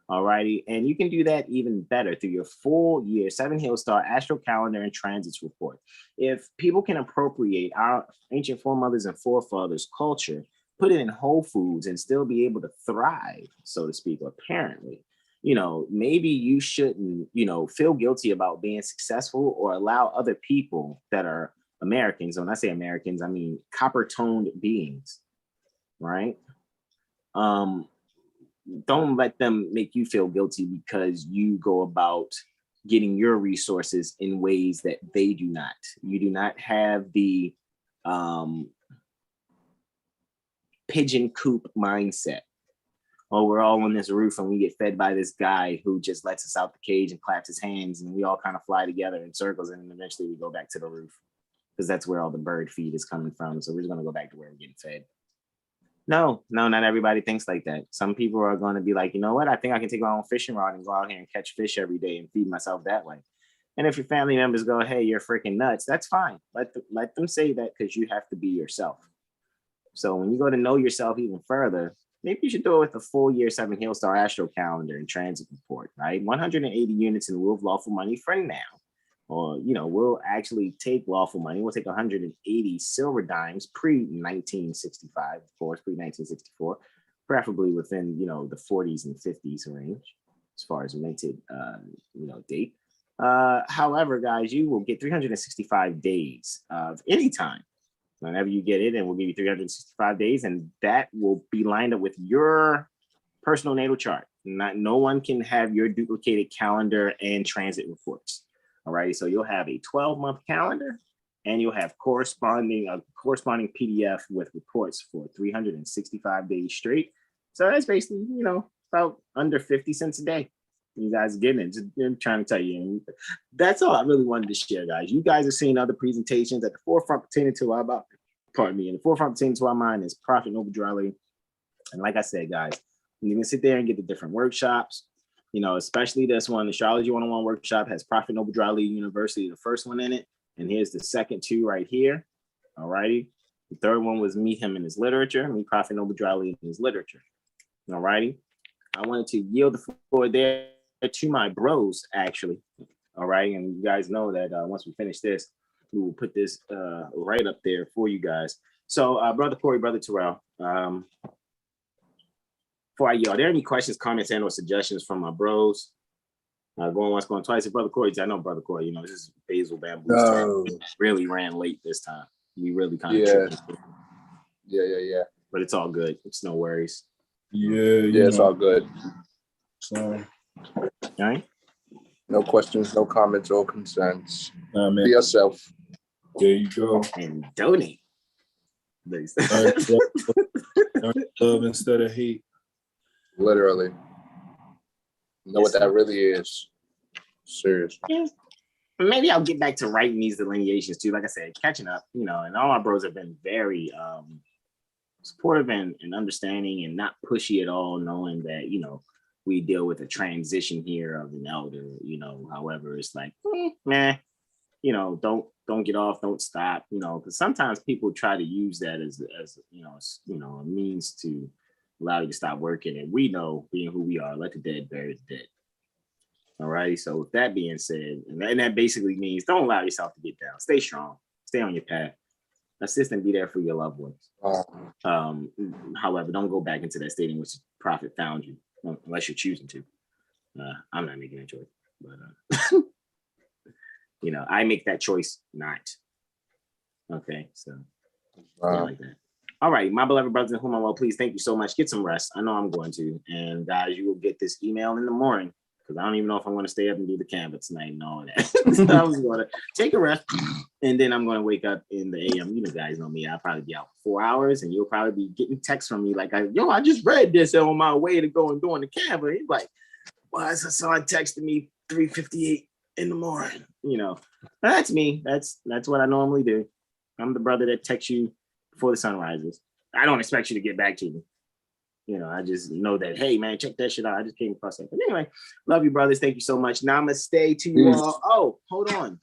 All righty. And you can do that even better through your full year 7 Hill Star Astro Calendar and Transits Report. If people can appropriate our ancient foremothers and forefathers' culture, put it in Whole Foods and still be able to thrive, so to speak, apparently, you know, maybe you shouldn't, you know, feel guilty about being successful or allow other people that are Americans, and when I say Americans, I mean copper-toned beings, right? Don't let them make you feel guilty because you go about getting your resources in ways that they do not. You do not have the pigeon coop mindset. Oh, we're all on this roof and we get fed by this guy who just lets us out the cage and claps his hands and we all kind of fly together in circles and then eventually we go back to the roof because that's where all the bird feed is coming from. So we're just going to go back to where we're getting fed. No, not everybody thinks like that. Some people are going to be like, you know what? I think I can take my own fishing rod and go out here and catch fish every day and feed myself that way. And if your family members go, hey, you're freaking nuts, that's fine. Let them say that because you have to be yourself. So when you go to know yourself even further, maybe you should do it with a full year 7 Hill Star Astro Calendar and Transit Report, right? 180 units in lieu of lawful money for now. Or, you know, we'll actually take lawful money. We'll take 180 silver dimes pre-1965, of course, pre-1964, preferably within, you know, the 40s and 50s range as far as minted, date. However, guys, you will get 365 days of any time. Whenever you get it, and we'll give you 365 days, and that will be lined up with your personal natal chart. No one can have your duplicated calendar and transit reports. All right, so you'll have a 12-month calendar, and you'll have corresponding PDF with reports for 365 days straight. So that's basically, about under 50 cents a day. You guys are getting it. I'm trying to tell you. And that's all I really wanted to share, guys. You guys have seen other presentations at the forefront pertaining to in the forefront pertaining to our mind is Prophet Noble Drali. And like I said, guys, you can sit there and get the different workshops, especially this one, the Astrology 101 workshop has Prophet Noble Drali University, the first one in it. And here's the second two right here. All righty. The third one was Meet Him in His Literature, Meet Prophet Noble Drali in His Literature. All righty. I wanted to yield the floor there to my bros, actually. All right. And you guys know that once we finish this, we will put this right up there for you guys. So, Brother Corey, Brother Terrell, before I yield, are there any questions, comments, and or suggestions from my bros? Going once, going twice. Brother Corey, I know Brother Corey, this is Basil Bamboo's turn. Really ran late this time. We really kind of tripped. Yeah. But it's all good. It's no worries. Yeah, it's all good. So, all right. No questions, no comments, or concerns. man. Be yourself. There you go. And donate. Love instead of hate. Literally. You know what that really is. Serious. Yeah. Maybe I'll get back to writing these delineations too. Like I said, catching up, and all my bros have been very supportive and understanding and not pushy at all, knowing that, we deal with a transition here of an elder, however, it's like, don't get off, don't stop, because sometimes people try to use that as a means to allow you to stop working. And we know, being who we are, let the dead bury the dead. All right. So with that being said, and that basically means don't allow yourself to get down. Stay strong. Stay on your path. Assist and be there for your loved ones. However, don't go back into that state in which the prophet found you, unless you're choosing to. I'm not making that choice, but I make that choice not. Okay, so like that. All right, my beloved brothers and whom I'm well pleased, thank you so much. Get some rest. I know I'm going to. And guys, you will get this email in the morning, because I don't even know if I'm going to stay up and do the canvas tonight and all that. So I was going to take a rest, and then I'm going to wake up in the AM. You guys know me. I'll probably be out for 4 hours, and you'll probably be getting texts from me like, I just read this on my way to go and doing the canvas. He's like, why is Hasan texting me 3:58 in the morning? That's me. That's what I normally do. I'm the brother that texts you before the sun rises. I don't expect you to get back to me. I just know that, hey, man, check that shit out. I just came across it. But anyway, love you, brothers. Thank you so much. Namaste to you all. Oh, hold on.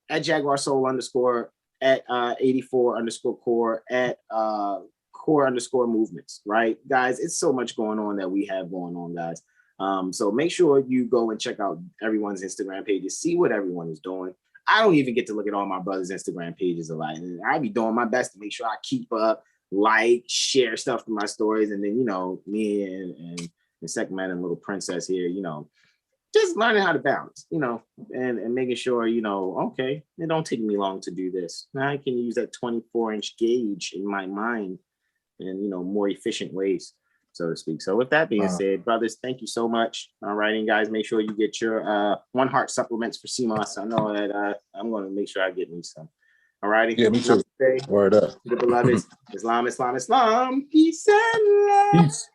At JaguarSolar_ at 84_core, at core_movements, right? Guys, it's so much going on that we have going on, guys. So make sure you go and check out everyone's Instagram pages, see what everyone is doing. I don't even get to look at all my brothers' Instagram pages a lot. And I be doing my best to make sure I keep up, share stuff to my stories. And then, me and the second man and little princess here, just learning how to balance, and making sure, okay, it don't take me long to do this. Now I can use that 24-inch gauge in my mind in, more efficient ways, so to speak. So with that being said, brothers, thank you so much. All right, and guys, make sure you get your One Heart supplements for CMOS. I know that I'm going to make sure I get me some. All righty. Yeah, me too. Word up. The beloveds. Islam. Peace and love. Peace.